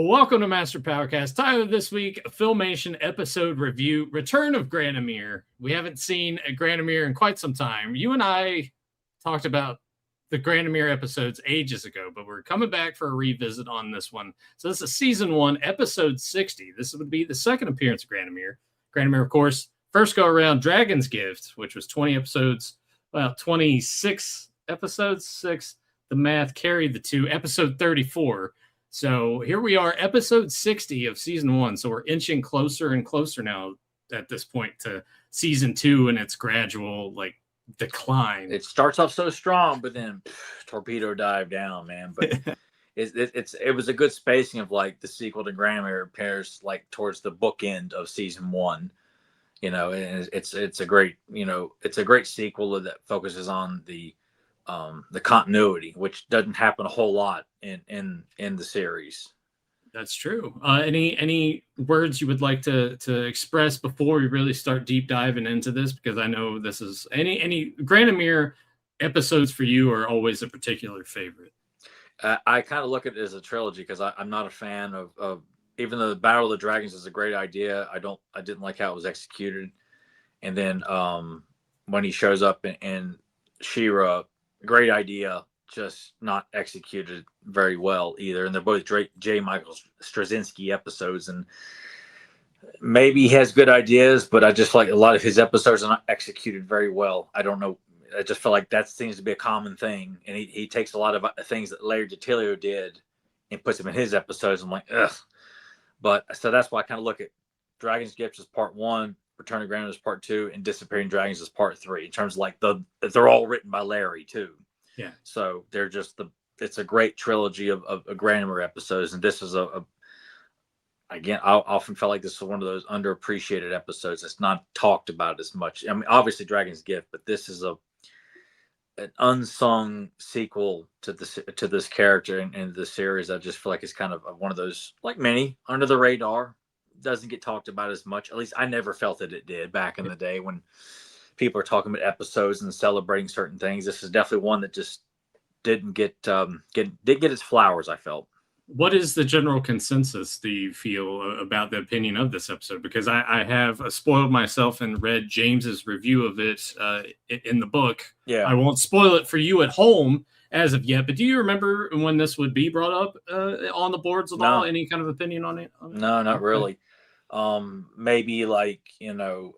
Welcome to Master Powercast. Tyler, this week, Filmation episode review, Return of Granamyr. We haven't seen a Granamyr in quite some time. You and I talked about the Granamyr episodes ages ago, but we're coming back for a revisit on this one. So this is season 1, episode 60. This would be the second appearance of Granamyr. Granamyr, of course, first go around Dragon's Gift, which was 20 episodes, well, 26 episodes, 6. The math carried the 2, episode 34. So here we are, episode 60 of season 1. So we're inching closer and closer now at this point to season 2 and its gradual decline. It starts off so strong, but then torpedo dive down, man. But it was a good spacing of the sequel to Granamyr pairs towards the bookend of season 1. You know, and it's a great sequel that focuses on the continuity, which doesn't happen a whole lot in the series. That's true. Any words you would like to express before we really start deep diving into this? Because I know this is any Granamyr episodes for you are always a particular favorite. I kind of look at it as a trilogy because I'm not a fan of even though the Battle of the Dragons is a great idea. I didn't like how it was executed, and then when he shows up in She-Ra, great idea, just not executed very well either. And they're both J. Michael Straczynski episodes, and maybe he has good ideas, but I just feel like a lot of his episodes are not executed very well. I don't know. I just feel like that seems to be a common thing, and he takes a lot of things that Larry DiTillio did and puts them in his episodes. I'm like, ugh. But so that's why I kind of look at Dragon's Gift as part 1, Return of Granamyr as part 2, and Disappearing Dragons as part 3. In terms of they're all written by Larry too. Yeah. So they're just it's a great trilogy of Granamyr episodes, and this is again, I often felt like this is one of those underappreciated episodes that's not talked about as much. I mean, obviously Dragon's Gift, but this is an unsung sequel to this character and the series. I just feel like it's kind of one of those many under the radar, doesn't get talked about as much. At least I never felt that it did back in the day when people are talking about episodes and celebrating certain things. This is definitely one that just didn't get its flowers, I felt. What is the general consensus, do you feel, about the opinion of this episode? Because I have spoiled myself and read James's review of it in the book. Yeah. I won't spoil it for you at home as of yet, but do you remember when this would be brought up on the boards at all? Any kind of opinion on it? No, not really. Maybe no,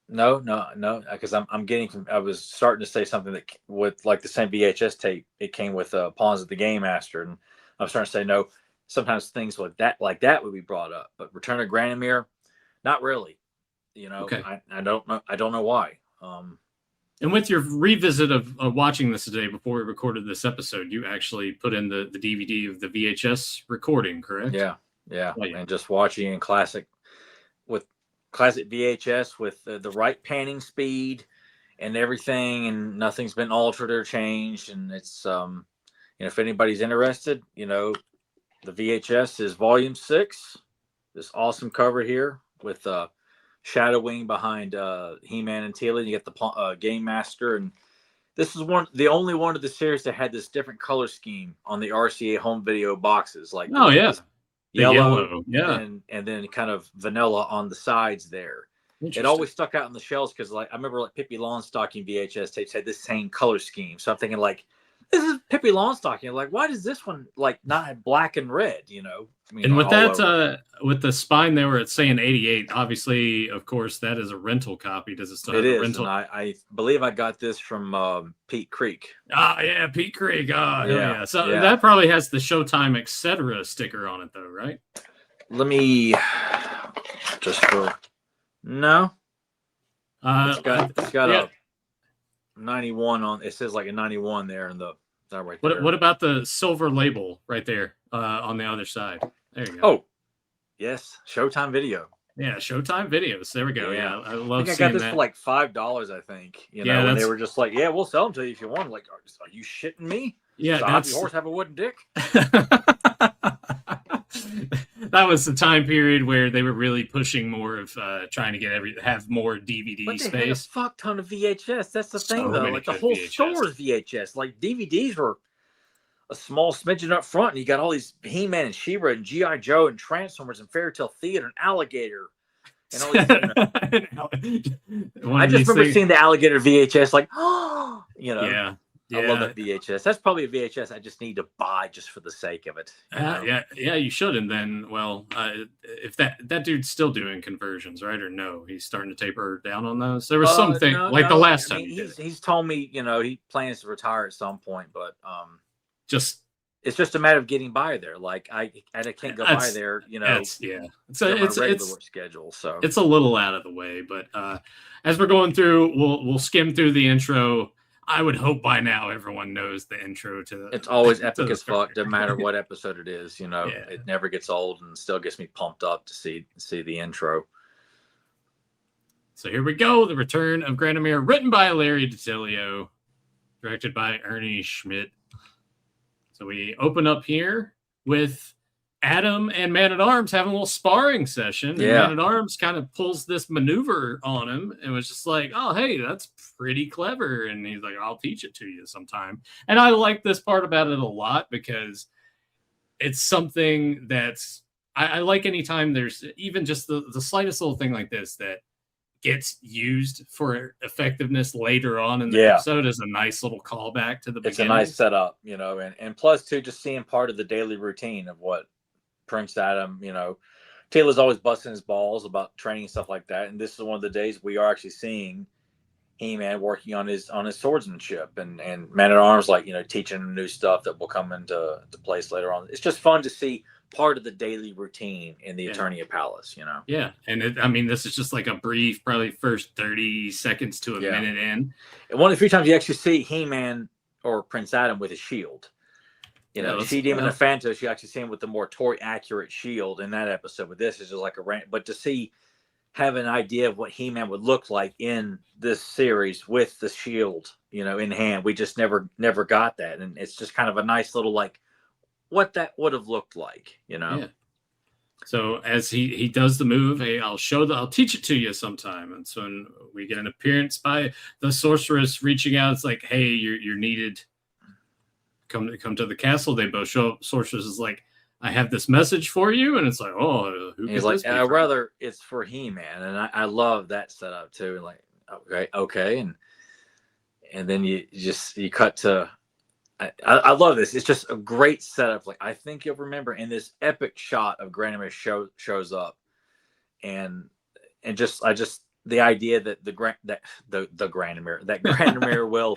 because I'm getting from. I was starting to say something that with the same VHS tape. It came with Pawns of the Game Master, and I'm starting to say no. Sometimes things like that would be brought up, but Return of Granamyr, not really. You know, okay. I don't know. I don't know why. And with your revisit of watching this today before we recorded this episode, you actually put in the DVD of the VHS recording, correct? Yeah. Oh, yeah. And just watching in classic VHS with the right panning speed and everything, and nothing's been altered or changed. And it's if anybody's interested, the VHS is volume 6. This awesome cover here with Shadow Wing behind He-Man and Teela. You get the Game Master, and this is the only one of the series that had this different color scheme on the RCA home video boxes. Yellow, yeah, and then kind of vanilla on the sides there. It always stuck out in the shelves because I remember Pippi Longstocking VHS tapes had this same color scheme. So I'm thinking this is Pippi Longstocking. Why does this one not have black and red? And with that, with the spine there where it's saying 88, obviously, of course, that is a rental copy. Does it still have a rental? And I believe I got this from Pete Creek. Yeah, Pete Creek. Yeah. So yeah. That probably has the Showtime, etc. sticker on it, though, right? Let me no. It's got a 91 on. It says a 91 there in the. Right there. What about the silver label right there on the other side? There you go. Oh, yes, Showtime Video. Yeah, Showtime Videos. There we go. Yeah, I love I seeing got this that. for $5, I think. And they were just yeah, we'll sell them to you if you want. Are you shitting me? Yeah, does your horse have a wooden dick? That was the time period where they were really pushing more of trying to have more DVD but they space. Had a fuck ton of VHS. That's the thing, though. The whole VHS. store is VHS. DVDs were a small smidgen up front, and you got all these He-Man and She-Ra and G.I. Joe and Transformers and Fairy Tale Theater and Alligator and all these. I just remember seeing the Alligator VHS, like, Yeah. I love that VHS. That's probably a VHS I just need to buy just for the sake of it. Yeah, you should. And then, well, if that dude's still doing conversions, right? Or no, he's starting to taper down on those. There was something the last time he's told me, he plans to retire at some point, but it's just a matter of getting by there. Like I can't go by there, It's a regular work schedule, so it's a little out of the way. But as we're going through, we'll skim through the intro. I would hope by now everyone knows the intro to. It's always epic as fuck, no matter what episode it is. It never gets old, and still gets me pumped up to see the intro. So here we go: the Return of Granamyr, written by Larry DiTillio, directed by Ernie Schmidt. So we open up here with Adam and Man-at-Arms having a little sparring session. And Man-at-Arms kind of pulls this maneuver on him and was just like, oh, hey, that's pretty clever. And he's like, I'll teach it to you sometime. And I like this part about it a lot because it's something that's, I like anytime there's even just the slightest little thing like this that gets used for effectiveness later on in the episode is a nice little callback to the beginning. It's a nice setup, and plus too, just seeing part of the daily routine of what Prince Adam, Taylor's always busting his balls about training and stuff like that. And this is one of the days we are actually seeing He-Man working on his swordsmanship and Man-at-Arms, like, teaching him new stuff that will come into place later on. It's just fun to see part of the daily routine in the Eternia Palace, Yeah. And this is just like a brief, probably first 30 seconds to a minute in. And one of the few times you actually see He-Man or Prince Adam with a shield. She Demon and Phantos, you actually see him with the more accurate shield in that episode. But this is just like but to have an idea of what He-Man would look like in this series with the shield, in hand, we just never got that. And it's just kind of a nice little, like, what that would have looked like, Yeah. So as he does the move, hey, I'll teach it to you sometime. And so when we get an appearance by the sorceress reaching out, it's like, hey, you're needed. Come to the castle. They both show up. Sorceress is like, I have this message for you, and it's like, oh, who could this be from? Rather it's for He-Man, and I love that setup too. Like, okay, and then you cut to. I love this. It's just a great setup. Like, I think you'll remember in this epic shot of Granamyr shows up, and the idea that Granamyr will,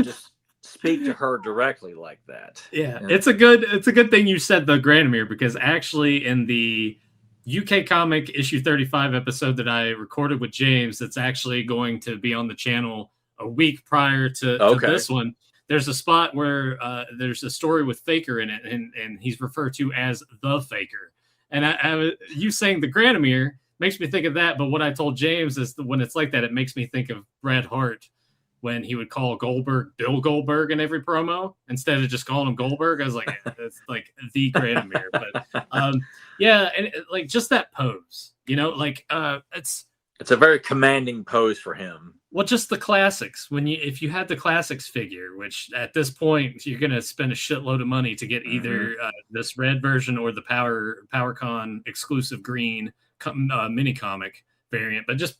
just speak to her directly like that. Yeah, it's a good thing you said the Granamyr, because actually in the UK comic issue 35 episode that I recorded with James, that's actually going to be on the channel a week prior to this one. There's a spot where there's a story with Faker in it, and he's referred to as the Faker. And you saying the Granamyr makes me think of that, but what I told James is that when it's like that, it makes me think of Bret Hart when he would call Goldberg Bill Goldberg in every promo instead of just calling him Goldberg. I was like, that's like the Granamyr. But and like just that pose, it's a very commanding pose for him. Well, just the classics. If you had the classics figure, which at this point you're gonna spend a shitload of money to get either this red version or the PowerCon exclusive green mini comic variant, but just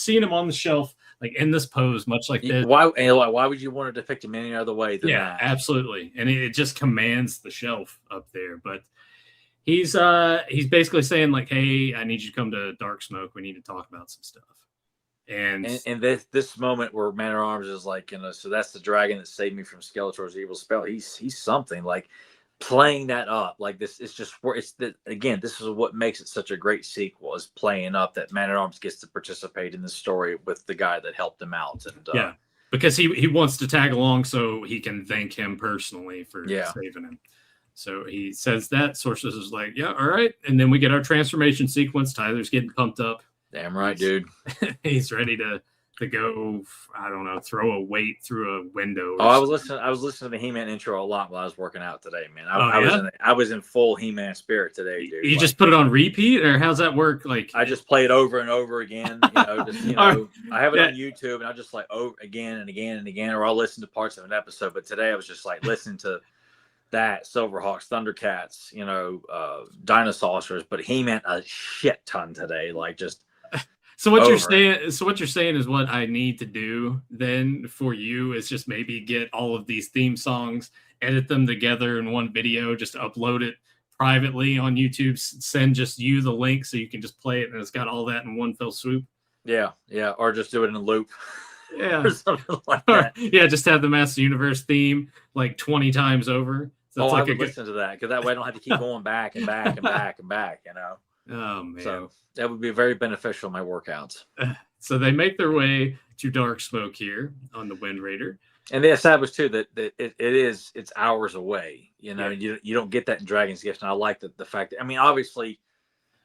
seeing him on the shelf, like in this pose, much like this. Why would you want to depict him any other way than that? Absolutely. And it just commands the shelf up there. But he's basically saying like, hey, I need you to come to Dark Smoke. We need to talk about some stuff. And this moment where Man-at-Arms is like, so that's the dragon that saved me from Skeletor's evil spell. He's something like playing that up like this. It's just where again, this is what makes it such a great sequel, is playing up that Man-at-Arms gets to participate in the story with the guy that helped him out. And because he wants to tag along so he can thank him personally for saving him. So he says that. Sorceress is like, yeah, all right. And then we get our transformation sequence. Tyler's getting pumped up. Damn right, dude. He's ready to to go, I don't know, throw a weight through a window. Oh, I was listening to the He-Man intro a lot while I was working out today, man. I was in full He-Man spirit today, dude. You just put it on repeat, or how's that work? Like, I just play it over and over again. I have it on YouTube, and I just like over again and again and again, or I'll listen to parts of an episode. But today I was just like listening to that, Silverhawks, Thundercats, Dinosaurs, but He-Man a shit ton today, like just. So what you're saying is what I need to do then for you is just maybe get all of these theme songs, edit them together in one video, just upload it privately on YouTube, send just you the link so you can just play it and it's got all that in one fell swoop. Yeah, or just do it in a loop. Yeah. Or something like that. Yeah, just have the Master Universe theme like 20 times over. So I would listen to that, because that way I don't have to keep going back and back and back and back, Oh, man. So that would be very beneficial in my workouts. So they make their way to Dark Smoke here on the Wind Raider. And they established, too, that it's hours away. You don't get that in Dragon's Gift. And I like the fact that, I mean, obviously,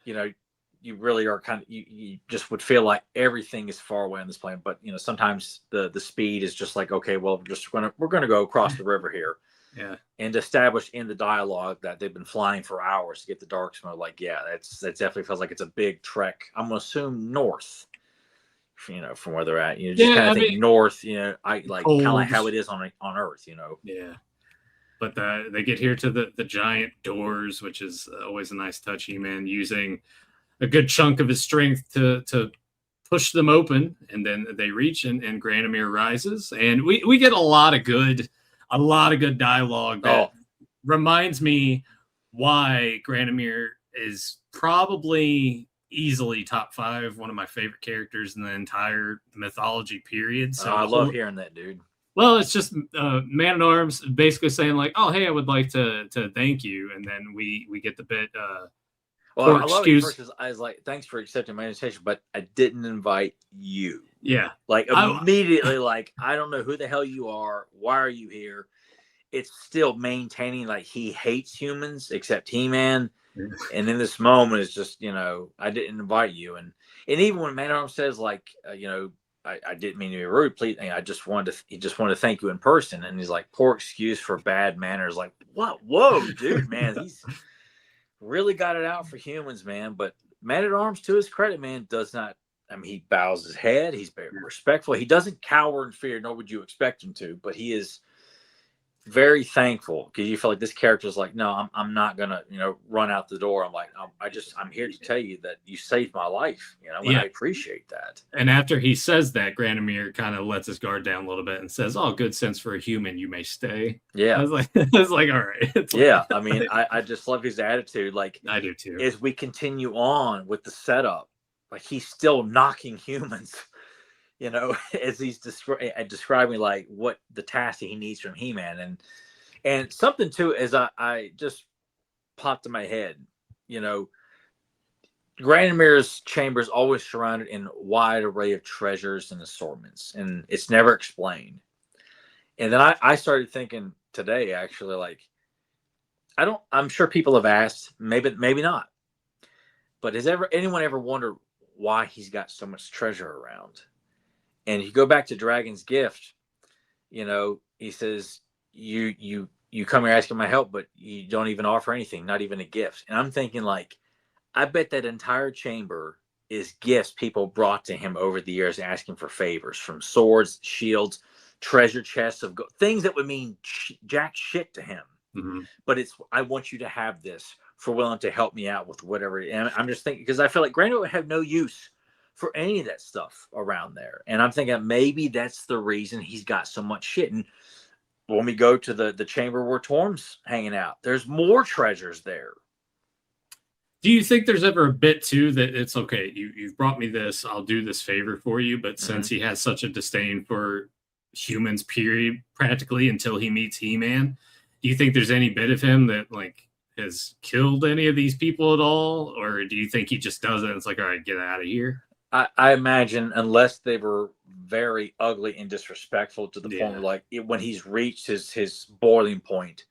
you really are kind of, you just would feel like everything is far away on this plane. But, sometimes the speed is just like, okay, well, we're going to go across the river here. Yeah. And establish in the dialogue that they've been flying for hours to get the Dark Smoke. Like, yeah, that definitely feels like it's a big trek. I'm going to assume north, from where they're at. Just kind of think north, I like kind of like how it is on Earth, Yeah. But they get here to the giant doors, which is always a nice touch. He-Man using a good chunk of his strength to push them open. And then they reach and Granamyr rises. And we get a lot of good dialogue that reminds me why Granamyr is probably easily top 5, one of my favorite characters in the entire mythology period. So I love hearing that, dude. Well, it's just Man-at-Arms basically saying like, "Oh, hey, I would like to thank you," and then we get the bit. Well, I love it first. I was like, "Thanks for accepting my invitation, but I didn't invite you." Yeah, like immediately, like I don't know who the hell you are. Why are you here? It's still maintaining like he hates humans except He-Man. And in this moment, it's just, I didn't invite you. And even when Man-at-Arms says like, I didn't mean to be rude, please. He just wanted to thank you in person. And he's like, poor excuse for bad manners. Like, what? Whoa, dude, man, he's really got it out for humans, man. But Man-at-Arms, to his credit, man, does not. I mean, he bows his head. He's very respectful. He doesn't cower in fear, nor would you expect him to. But he is very thankful, because you feel like this character is like, no, I'm not gonna run out the door. I'm like, I'm here to tell you that you saved my life, and I appreciate that. And after he says that, Granamyr kind of lets his guard down a little bit and says, "Oh, good sense for a human, you may stay." Yeah, I was like all right. Yeah, I mean, I just love his attitude. Like, I do too. As we continue on with the setup, like he's still knocking humans. As he's describing like what the task he needs from He-Man, and something too, as I just popped in my head, Granamyr's chamber is always surrounded in a wide array of treasures and assortments, and it's never explained. And then I started thinking today, actually, like, I'm sure people have asked, maybe not, but has anyone ever wondered why he's got so much treasure around? And if you go back to Dragon's Gift, he says, you come here asking my help, but you don't even offer anything, not even a gift. And I'm thinking, like, I bet that entire chamber is gifts people brought to him over the years asking for favors, from swords, shields, treasure chests of things that would mean jack shit to him. Mm-hmm. But I want you to have this for willing to help me out with whatever. And I'm just thinking, because I feel like Granamyr would have no use for any of that stuff around there. And I'm thinking maybe that's the reason he's got so much shit. And when we go to the chamber where Torm's hanging out, there's more treasures there. Do you think there's ever a bit too that it's okay, you've brought me this, I'll do this favor for you, but since he has such a disdain for humans, period, practically until he meets He-Man, do you think there's any bit of him that like has killed any of these people at all? Or do you think he just does it and it's like, all right, get out of here? I imagine, unless they were very ugly and disrespectful to the point where, like, when he's reached his boiling point,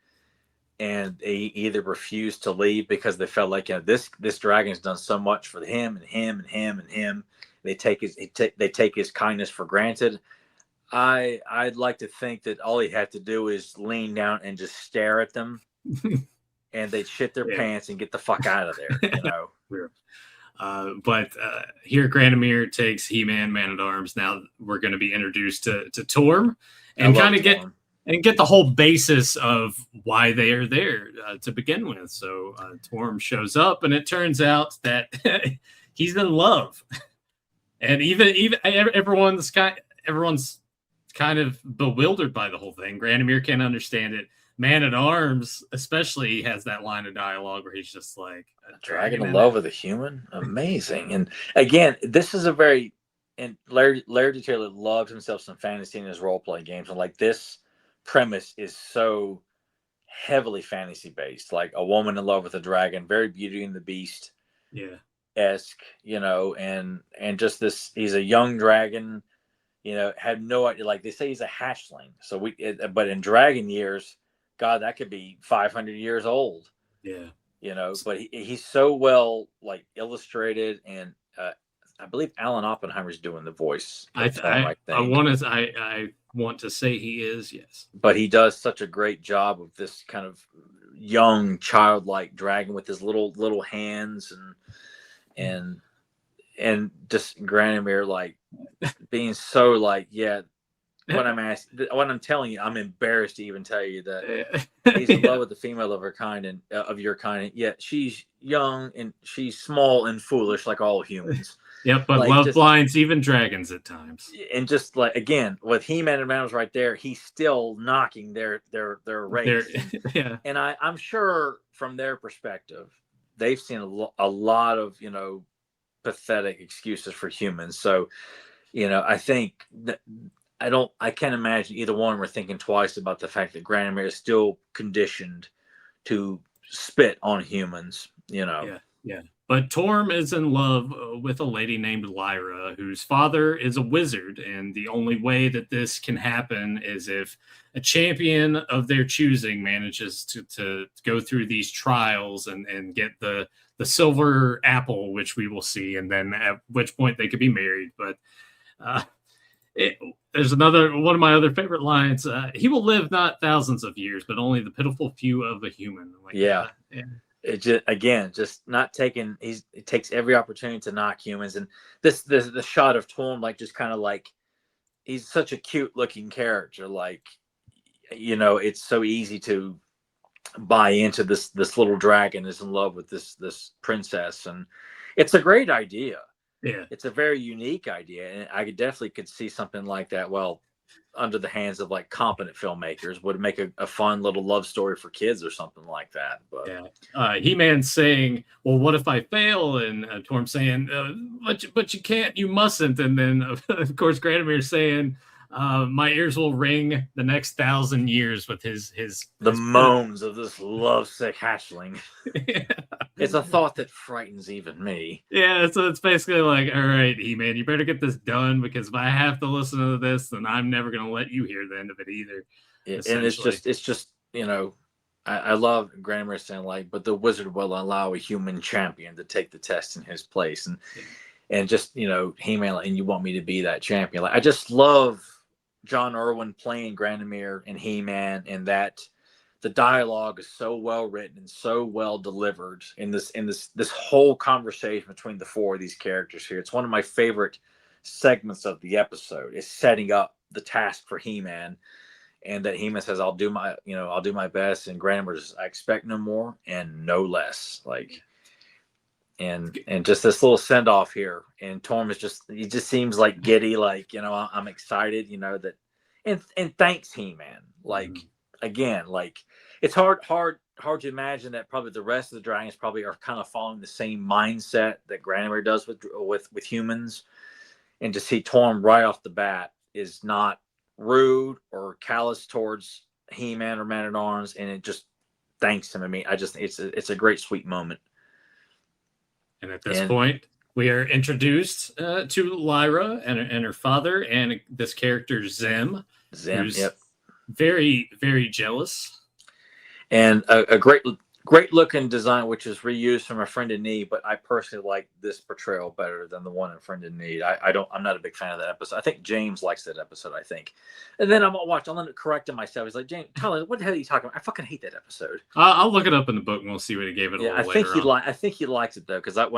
and they either refused to leave because they felt like, this dragon's done so much for him and him and him and him, They take his kindness for granted. I'd like to think that all he had to do is lean down and just stare at them, and they'd shit their pants and get the fuck out of there. You know. But here, Granamyr takes He-Man, Man-at-Arms. Now we're going to be introduced to Torm, and kind of get the whole basis of why they are there to begin with. So Torm shows up, and it turns out that he's in love, and even everyone's kind of bewildered by the whole thing. Granamyr can't understand it. Man-at-Arms especially has that line of dialogue where he's just like, a dragon in love with a human? Amazing. And again, this is a very, and Larry Taylor loved himself some fantasy in his role-playing games, and like this premise is so heavily fantasy based, like a woman in love with a dragon, very Beauty and the Beast esque, you know, and just this, he's a young dragon, you know, had no idea, like they say he's a hatchling, so but in dragon years, God, that could be 500 years old. Yeah. You know, but he's so well like illustrated, and I believe Alan Oppenheimer's doing the voice. I want to say he is, yes. But he does such a great job of this kind of young childlike dragon with his little hands and just Granamyr like being so like, yeah. What I'm telling you, I'm embarrassed to even tell you that he's in love with the female of her kind and of your kind. And yet she's young and she's small and foolish, like all humans. Yep, but like, love blinds even dragons at times. And just like again, with He-Man and Man right there, he's still knocking their race. And I'm sure from their perspective, they've seen a lot of, you know, pathetic excuses for humans. So, you know, I think that. I can't imagine either one were thinking twice about the fact that Granamyr is still conditioned to spit on humans, you know. Yeah. But Torm is in love with a lady named Lyra, whose father is a wizard, and the only way that this can happen is if a champion of their choosing manages to go through these trials and get the silver apple, which we will see, and then at which point they could be married. But there's another one of my other favorite lines. He will live not thousands of years, but only the pitiful few of a human. Like, it just again, just not taking. It takes every opportunity to knock humans. And the shot of Torm, like just kind of like he's such a cute looking character. Like, you know, it's so easy to buy into this little dragon is in love with this princess, and it's a great idea. Yeah, it's a very unique idea, and I could see something like that. Well, under the hands of like competent filmmakers, would make a fun little love story for kids or something like that. But He-Man saying, "Well, what if I fail?" And Torm saying, "But you can't, you mustn't." And then of course Granamyr saying, "My ears will ring the next 1,000 years with his moans of this lovesick hatchling." It's a thought that frightens even me. Yeah, so it's basically like, all right, He-Man, you better get this done, because if I have to listen to this, then I'm never going to let you hear the end of it either. And it's just you know, I love Granamyr saying like, but the wizard will allow a human champion to take the test in his place, and just, you know, He-Man, and you want me to be that champion. Like, I just love John Irwin playing Granamyr and He-Man, and that the dialogue is so well written and so well delivered in this whole conversation between the four of these characters here. It's one of my favorite segments of the episode, is setting up the task for He-Man, and that He-Man says, I'll do my best, and Granamyr says, I expect no more and no less. Like, and just this little send off here, and Torm is he just seems like giddy, like, you know, I'm excited, you know, that, and thanks He-Man. Like, again, like, it's hard to imagine that probably the rest of the dragons probably are kind of following the same mindset that Granamyr does with humans, and to see Torm right off the bat is not rude or callous towards He-Man or Man-at-Arms, and it just thanks him. I mean, it's a great sweet moment. And at this point, we are introduced to Lyra and her father, and this character Zem, who's very, very jealous. And a great Great looking design, which is reused from A Friend in Need, but I personally like this portrayal better than the one in Friend in Need. I'm not a big fan of that episode. I think James likes that episode, I think. And then I'm correcting myself. He's like, James, Tyler, what the hell are you talking about? I fucking hate that episode. I'll look it up in the book and we'll see what he gave it a Yeah, little later on. I think he likes it though, because I've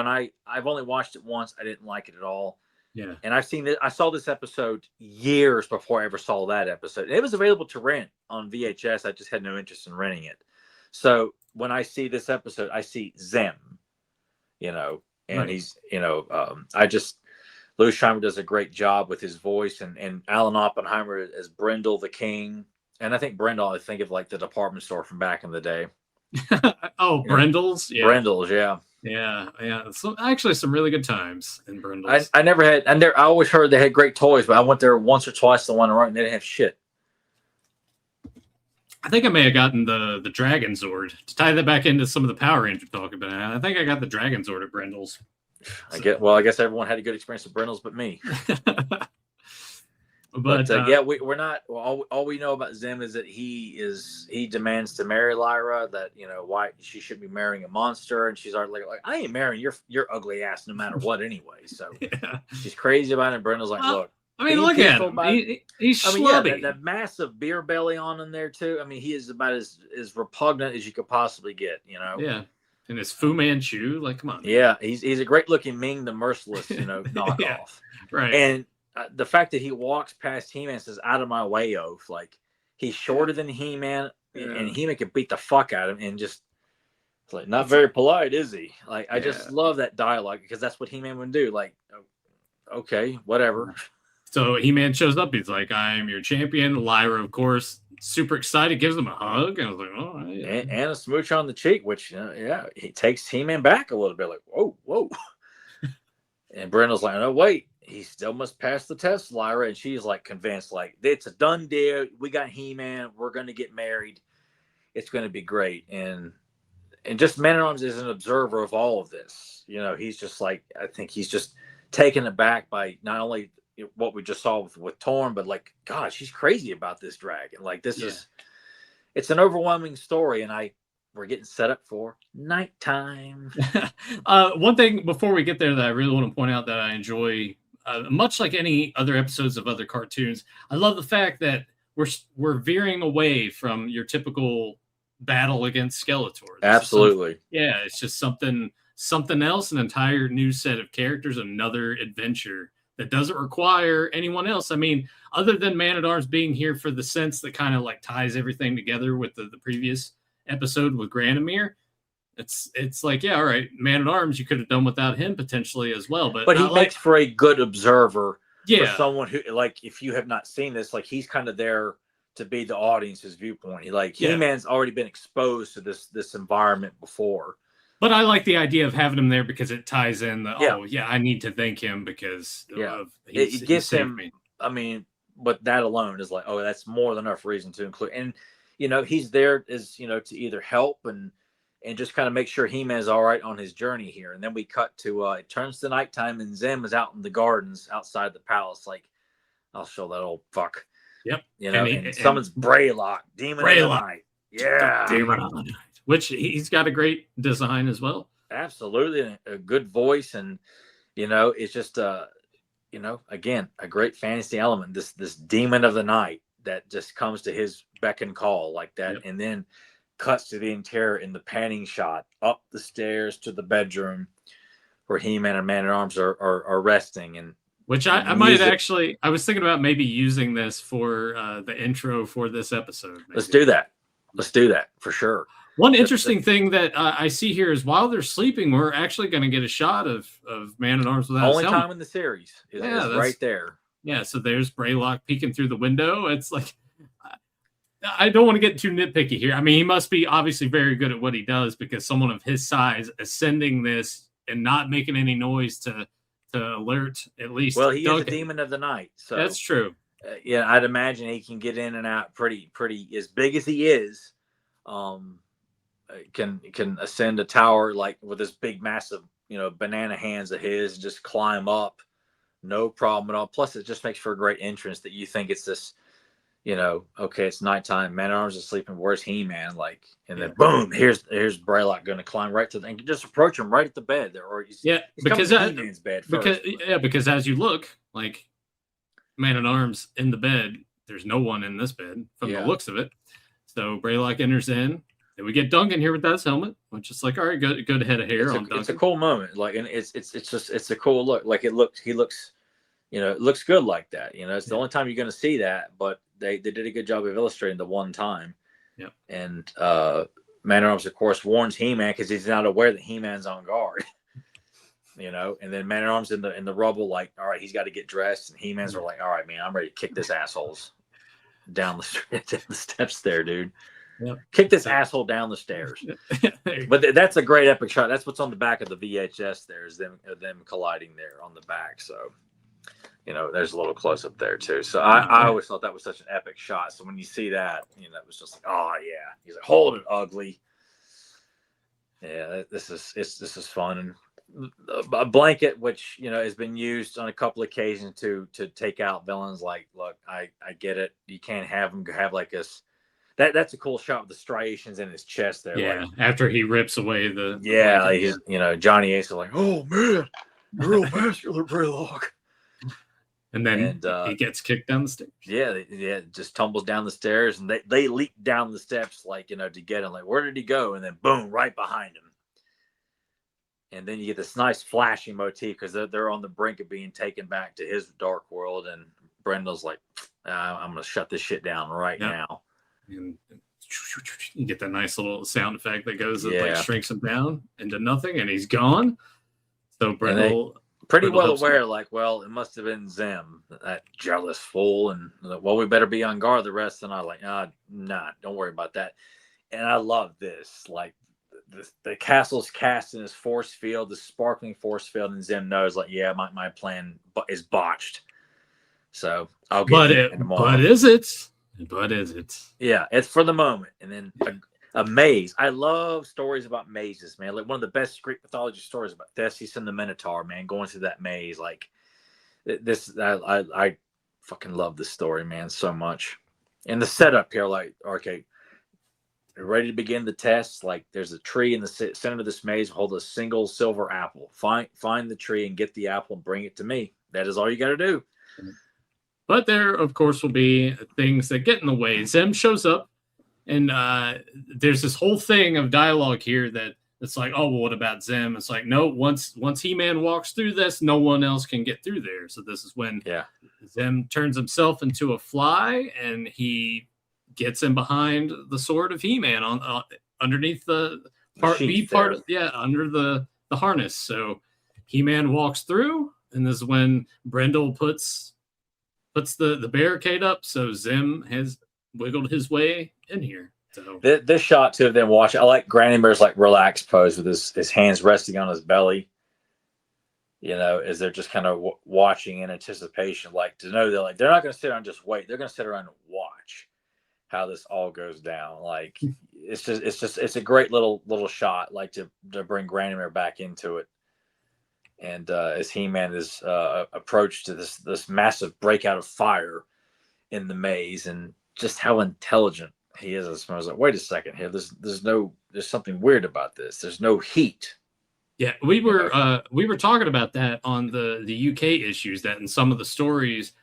only watched it once, I didn't like it at all. Yeah. And I saw this episode years before I ever saw that episode. It was available to rent on VHS. I just had no interest in renting it. So when I see this episode, I see Zem, and Right. he's, Louis Schreiber does a great job with his voice, and Alan Oppenheimer as Brindle the King. And I think Brindle, I think of like the department store from back in the day. Oh, Brindle's? Yeah. Brindle's, yeah. Yeah. So actually some really good times in Brindle's. I always heard they had great toys, but I went there once or twice the one around and they didn't have shit. I think I may have gotten the Dragon Zord to tie that back into some of the Power Ranger talk about. I think I got the Dragon Zord at Brindle's. I guess everyone had a good experience with Brindle's, but me. but we're not. Well, all we know about Zem is that he demands to marry Lyra. That why she should be marrying a monster, and she's already like I ain't marrying your ugly ass no matter what anyway. So she's crazy about it. And Brindle's like, look. I mean, look at him. He's schlubby. That massive beer belly on in there too. I mean, he is about as repugnant as you could possibly get. Yeah. And his Fu Manchu, like, come on. Yeah, he's a great looking Ming the Merciless, knockoff. Yeah, right. And the fact that he walks past He-Man and says, "Out of my way, oaf!" Like he's shorter than He-Man, and He-Man can beat the fuck out of him, and just it's like not very polite, is he? Like I just love that dialogue because that's what He-Man would do. Like, okay, whatever. So He-Man shows up. He's like, "I'm your champion." Lyra, of course, super excited, gives him a hug. And I was like, "Oh, and a smooch on the cheek," which, he takes He-Man back a little bit. Like, whoa. And Brindle's like, "No, wait, he still must pass the test, Lyra." And she's like convinced, like, it's a done deal. We got He-Man. We're going to get married. It's going to be great. And just Man-at-Arms is an observer of all of this. He's just like, I think he's just taken aback by not only what we just saw with Torn, but like, God, she's crazy about this dragon. Like it's an overwhelming story, and we're getting set up for nighttime. One thing before we get there that I really want to point out that I enjoy, much like any other episodes of other cartoons, I love the fact that we're veering away from your typical battle against Skeletor. Absolutely. It's just something else, an entire new set of characters, another adventure that doesn't require anyone else. I mean, other than Man-at-Arms being here for the sense that kind of like ties everything together with the previous episode with Granamyr, it's like, all right, Man-at-Arms, you could have done without him potentially as well. But he makes for a good observer. Yeah. For someone who, like, if you have not seen this, like, he's kind of there to be the audience's viewpoint. He-Man's already been exposed to this environment before. But I like the idea of having him there because it ties in I need to thank him because it gives him me. I mean, but that alone is like, that's more than enough reason to include. And he's there as to either help and just kind of make sure He-Man is all right on his journey here. And then we cut to it turns to nighttime and Zem is out in the gardens outside the palace. Like, I'll show that old fuck. Yep. And summons Braylock, Demon of the Night. Yeah. Demon of the Night. Which he's got a great design as well. Absolutely. A good voice. And, it's just, again, a great fantasy element. This Demon of the Night that just comes to his beck and call like that. Yep. And then cuts to the interior in the panning shot up the stairs to the bedroom where He-Man and Man-at-Arms are resting. And which I might actually, I was thinking about maybe using this for the intro for this episode. Maybe. Let's do that for sure. One interesting thing that I see here is while they're sleeping, we're actually going to get a shot of Man-at-Arms without only time in the series is right there. Yeah, so there's Braylock peeking through the window. It's like, I don't want to get too nitpicky here. I mean, he must be obviously very good at what he does because someone of his size ascending this and not making any noise to alert at least. Well, he is a Demon of the Night, so that's true. I'd imagine he can get in and out pretty as big as he is. Can ascend a tower like with this big massive banana hands of his and just climb up, no problem at all. Plus it just makes for a great entrance that you think it's this okay, it's nighttime. Man at Arms is sleeping. Where's He-Man? Like, and Yeah. then boom, here's Braylock going to climb right to the, and just approach him right at the bed there, or he's because coming to He-Man's bed first. Because as you look, like Man at Arms in the bed, there's no one in this bed from the looks of it. So Braylock enters in, and we get Duncan here with that helmet, which is like, all right, good head of hair on Duncan. It's a cool moment, like, and it's a cool look. Like he looks, it looks good like that. It's the only time you're going to see that, but they did a good job of illustrating the one time. Yeah. And Man at Arms, of course, warns He-Man because he's not aware that He-Man's on guard. And then Man at Arms in the rubble, like, all right, he's got to get dressed, and He-Man's are like, all right, man, I'm ready to kick this asshole's down the steps there, dude. Yep. Kick this asshole down the stairs. But that's a great epic shot. That's what's on the back of the VHS. There's them colliding there on the back. So, there's a little close up there too. So I always thought that was such an epic shot. So when you see that, that was just like, oh yeah. He's like, hold it, ugly. Yeah, this is fun. And a blanket, which has been used on a couple occasions to take out villains. Like, look, I get it. You can't have them have like this. That's a cool shot with the striations in his chest there. Yeah, like, after he rips away the he's Johnny Ace is like, oh man, you're real vascular, Braylock. And then he gets kicked down the stairs. Yeah, just tumbles down the stairs, and they leap down the steps, like, to get him. Like, where did he go? And then boom, right behind him. And then you get this nice flashing motif because they're on the brink of being taken back to his dark world, and Brendel's like, I'm gonna shut this shit down right now. And you get that nice little sound effect that goes that like shrinks him down into nothing, and he's gone. So Brendel pretty well aware, like, well, it must have been Zim, that jealous fool, and well, we better be on guard the rest of the night. Like, nah, don't worry about that. And I love this, like, the castle's cast in his force field, the sparkling force field, and Zim knows, like, yeah, my plan is botched. So I'll get it tomorrow. But is it? Yeah, it's for the moment. And then a maze. I love stories about mazes, man. Like, one of the best Greek mythology stories about Theseus and the Minotaur, man, going through that maze. Like, this, I fucking love this story, man, so much. And the setup here, like, okay, you're ready to begin the test. Like, there's a tree in the center of this maze. Hold a single silver apple. Find the tree and get the apple and bring it to me. That is all you got to do. But there, of course, will be things that get in the way. Zim shows up, and there's this whole thing of dialogue here that it's like, oh, well, what about Zim? It's like, no, once He-Man walks through this, no one else can get through there. So this is when Zim turns himself into a fly, and he gets in behind the sword of He-Man on underneath the part B part, under the harness. So He-Man walks through, and this is when Brendel puts the barricade up, so Zim has wiggled his way in here. So this shot too of them watching, I like Granamyr's like relaxed pose with his hands resting on his belly. As they're just kind of watching in anticipation, like, to know they're not going to sit around and just wait. They're going to sit around and watch how this all goes down. Like, it's a great little shot, like, to bring Granamyr back into it. And as He-Man is approached to this massive breakout of fire in the maze, and just how intelligent he is. I was like, wait a second here. There's something weird about this. There's no heat. Yeah, we were talking about that on the UK issues, that in some of the stories,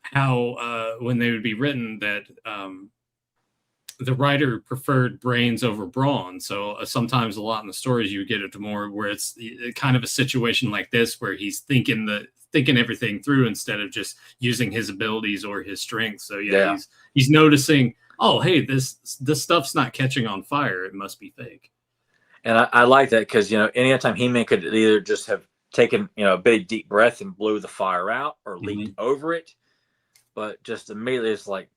how when they would be written, that the writer preferred brains over brawn. So sometimes a lot in the stories you get it to more where it's kind of a situation like this where he's thinking everything through instead of just using his abilities or his strength. So he's noticing, oh, hey, this stuff's not catching on fire. It must be fake. And I like that because, anytime He-Man could either just have taken, a big deep breath and blew the fire out, or leaped over it, but just immediately it's like,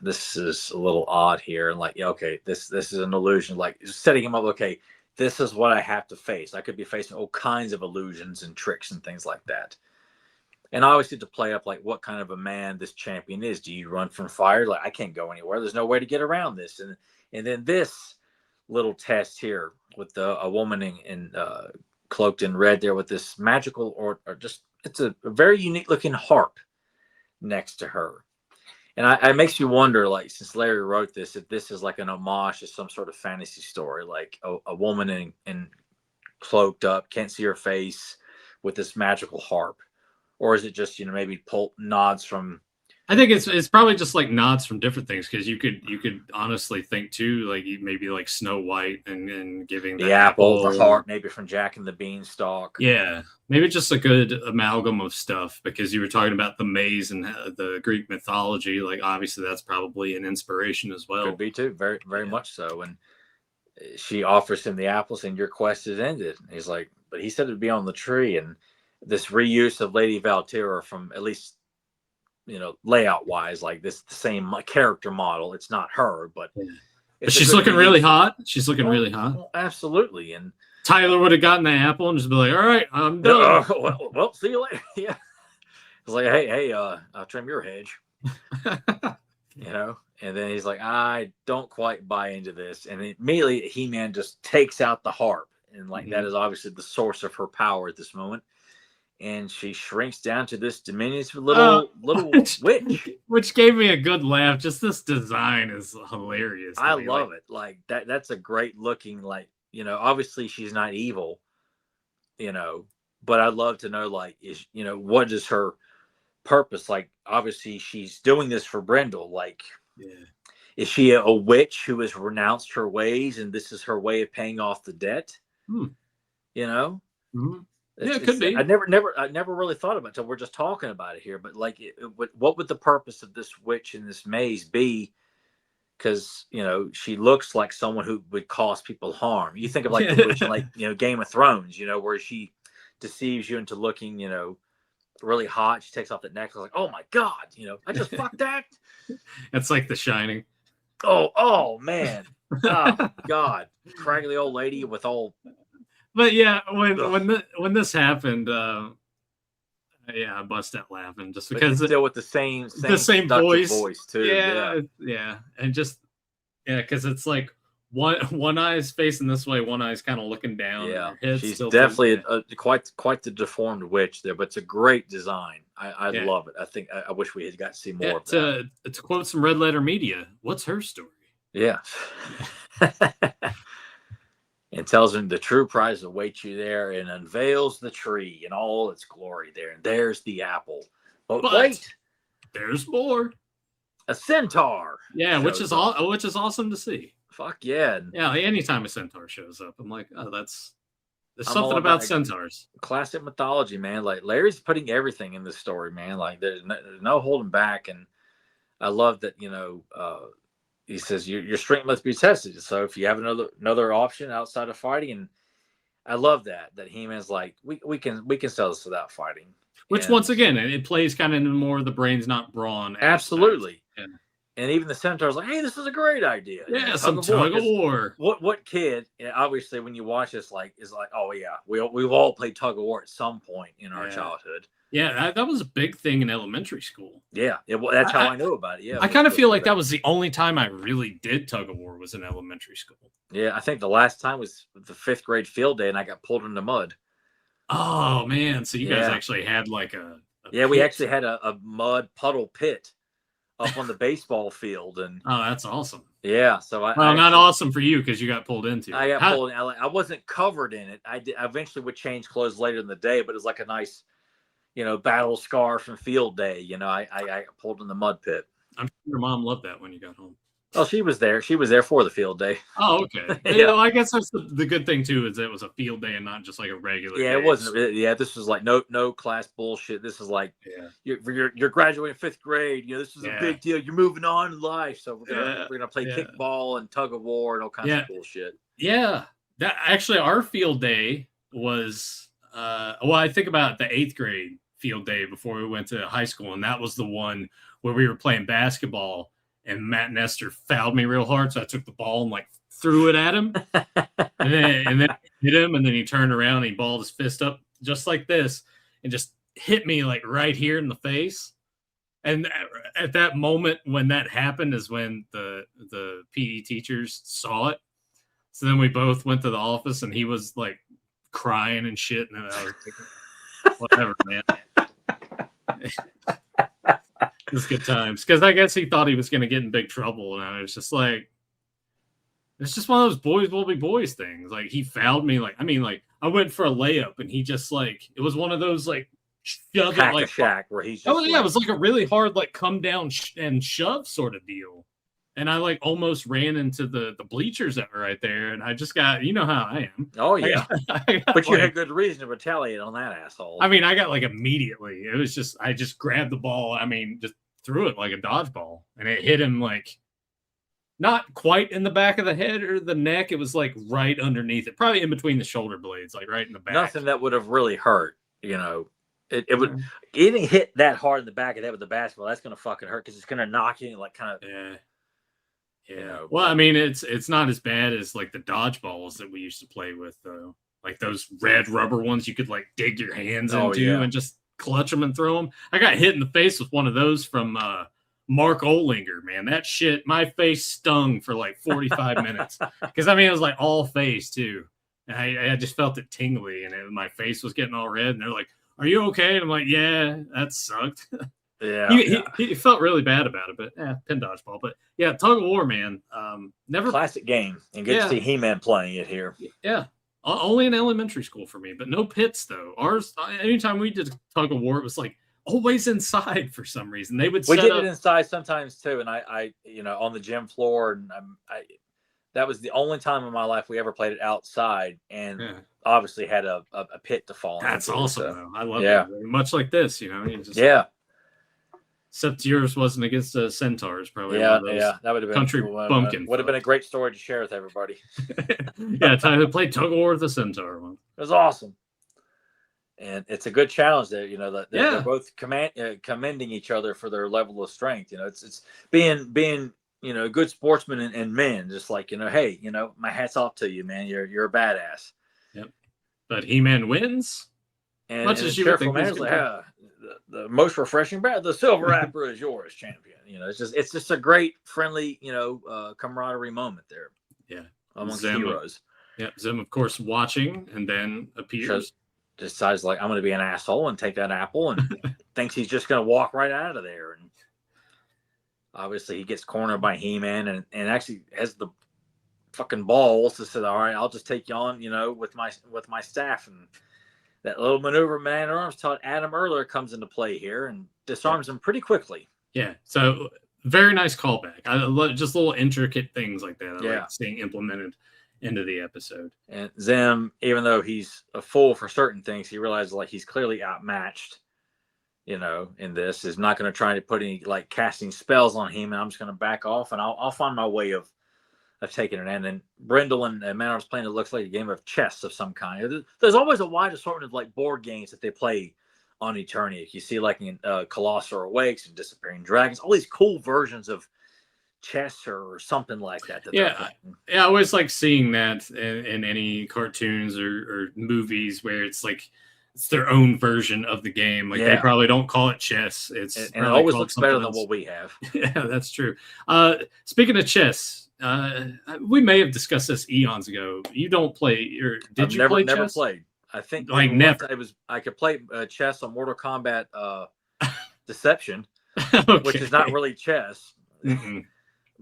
this is a little odd here. And like, okay, this is an illusion. Like, setting him up, okay, this is what I have to face. I could be facing all kinds of illusions and tricks and things like that. And I always get to play up, like, what kind of a man this champion is. Do you run from fire? Like, I can't go anywhere. There's no way to get around this. And then this little test here with a woman in cloaked in red there with this magical or just, it's a very unique looking harp next to her. And it makes you wonder, like, since Larry wrote this, if this is like an homage to some sort of fantasy story, like a woman in cloaked up, can't see her face, with this magical harp, or is it just maybe nods from? I think it's probably just like nods from different things, because you could honestly think too, like maybe like Snow White and giving The apple, the apple. harp, maybe from Jack and the Beanstalk. Yeah, maybe just a good amalgam of stuff, because you were talking about the maze and the Greek mythology. Like obviously that's probably an inspiration as well. Could be too, very very much so. And she offers him the apple, saying, "Your quest is ended." And he's like, "But he said it'd be on the tree." And this reuse of Lady Valtira, from at least layout wise, like this the same character model. It's not her, but she's looking really hot. She's looking really hot. Well, absolutely. And Tyler would have gotten the apple and just be like, "All right, I'm done." Well, see you later. Yeah. It's like, hey, I'll trim your hedge. And then he's like, I don't quite buy into this. And immediately He-Man just takes out the harp. And that is obviously the source of her power at this moment. And she shrinks down to this diminutive little witch. Which gave me a good laugh. Just this design is hilarious. I love it. Like that's a great looking, obviously she's not evil, but I'd love to know, what is her purpose? Like, obviously she's doing this for Brindle. Like, is she a witch who has renounced her ways and this is her way of paying off the debt? Yeah, it could be. I never really thought about it until we're just talking about it here. But what would the purpose of this witch in this maze be? Because she looks like someone who would cause people harm. You think of the witch in Game of Thrones, where she deceives you into looking really hot. She takes off that necklace, like, oh my god, I just fucked that. It's like The Shining. Oh man, oh god, craggly old lady with all. But yeah, when this happened, I bust out laughing just because still with the same voice too. Yeah, and just because it's like one eye's facing this way, one eye's kind of looking down. Yeah, she's definitely quite the deformed witch there, but it's a great design. I love it. I think I wish we had got to see more of that. To quote some Red Letter Media, what's her story? Yeah. And tells him the true prize awaits you there, and unveils the tree in all its glory there. And there's the apple. But wait, there's more. A centaur. Yeah, which is awesome to see. Fuck yeah. Yeah, anytime a centaur shows up, I'm like, oh, there's something about centaurs. Classic mythology, man. Like, Larry's putting everything in this story, man. Like, there's no holding back. And I love that, he says your strength must be tested. So if you have another option outside of fighting, and I love that He-Man's like, we can sell this without fighting. Which once again, it plays kind of into more of the brains not brawn. Absolutely. And even the centaur's like, hey, this is a great idea. Yeah, some tug of war. What kid? Obviously, when you watch this, is like, oh yeah, we've all played tug of war at some point in our childhood. Yeah, that was a big thing in elementary school. Yeah, that's how I knew about it. Yeah, I kind of feel like that was the only time I really did tug of war was in elementary school. Yeah, I think the last time was the 5th grade field day, and I got pulled in the mud. Oh man, so you guys actually had like a pit. We actually had a mud puddle pit up on the baseball field, and oh, that's awesome. Yeah, so not awesome for you because you got pulled into. I got pulled in. I wasn't covered in it. I eventually would change clothes later in the day, but it was like a nice, battle scar from field day. I got pulled in the mud pit. I'm sure your mom loved that when you got home. Oh, she was there. She was there for the field day. Oh, okay. Yeah, I guess that's the good thing too, is it was a field day and not just like a regular day. It wasn't. Yeah, this was like no class bullshit. This is like, you're graduating 5th grade. This is a big deal. You're moving on in life, so we're gonna play kickball and tug of war and all kinds of bullshit. Yeah, that actually our field day was. I think about the 8th grade field day before we went to high school, and that was the one where we were playing basketball. And Matt Nestor fouled me real hard, so I took the ball and threw it at him, and then hit him, and then he turned around and he balled his fist up just like this, and just hit me right here in the face. And at that moment when that happened is when the PE teachers saw it. So then we both went to the office, and he was crying and shit, and then I was like, whatever, man. was good times because I guess he thought he was going to get in big trouble, and I was just like, it's just one of those boys will be boys things. Like he fouled me. Like I went for a layup, and he just like it was one of those like shove it like Shack where he's just oh yeah, it was like a really hard like come down and shove sort of deal. And I like almost ran into the bleachers that were right there, and I just got how I am. Oh yeah, but you like, had good reason to retaliate on that asshole. I mean, I got like immediately. It was just I just grabbed the ball. I mean, just threw it like a dodgeball, and it hit him like not quite in the back of the head or the neck. It was like right underneath it, probably in between the shoulder blades, like right in the back. Nothing that would have really hurt, It would getting hit that hard in the back of that with the basketball. That's gonna fucking hurt because it's gonna knock you like kind of. Yeah. Well, I mean, it's not as bad as like the dodgeballs that we used to play with, though. Like those red rubber ones you could like dig your hands into and just clutch them and throw them. I got hit in the face with one of those from Mark Olinger, man. That shit, my face stung for like 45 minutes because I mean it was like all face too, and I just felt it tingly, and my face was getting all red. And they're like, "Are you okay?" And I'm like, "Yeah, that sucked." Yeah, he felt really bad about it, but pin dodgeball. But yeah, tug of war, man. Never classic game, and good to see He-Man playing it here. Yeah, only in elementary school for me, but no pits though. Ours, anytime we did tug of war, it was like always inside for some reason. They would. We did it inside sometimes too, and I on the gym floor, and that was the only time in my life we ever played it outside, and obviously had a pit to fall. That's awesome, though. I love it. Much like this, Except yours wasn't against the Centaurs, probably. Yeah, that would have been country bumpkin. Would have been a great story to share with everybody. Time to play tug of war with the Centaur one. It was awesome, and it's a good challenge. That they're both commending each other for their level of strength. It's being good sportsmen and men. Just like hey, my hat's off to you, man. You're a badass. Yep. But He-Man wins. And much as you would think, the most refreshing bat, the silver apple is yours, champion. It's just a great, friendly, camaraderie moment there. Yeah, amongst heroes. Yeah, Zim, of course, watching and then appears. Decides like I'm going to be an asshole and take that apple, and thinks he's just going to walk right out of there. And obviously, he gets cornered by He-Man, and actually has the fucking balls to say, "All right, I'll just take you on," with my staff. And that little maneuver Man-at-Arms taught Adam earlier comes into play here and disarms him pretty quickly. Yeah, so very nice callback. I love just little intricate things like that. I like seeing implemented into the episode. And Zim, even though he's a fool for certain things, he realizes like he's clearly outmatched. In this is not going to try to put any like casting spells on him, and I'm just going to back off, and I'll find my way of taking it in. And Brindle and Man-at-Arms playing, it looks like a game of chess of some kind. There's always a wide assortment of like board games that they play on Eternia. You see like in Colossal Awakes and Disappearing Dragons, all these cool versions of chess or something like that. I always like seeing that in any cartoons or movies where it's like it's their own version of the game. Like they probably don't call it chess. And it always looks better than what we have. Yeah, that's true. Speaking of chess, we may have discussed this eons ago. You don't play, or did you play chess? Never played. I think like never. I could play chess on Mortal Kombat Deception, okay. Which is not really chess. Mm-mm.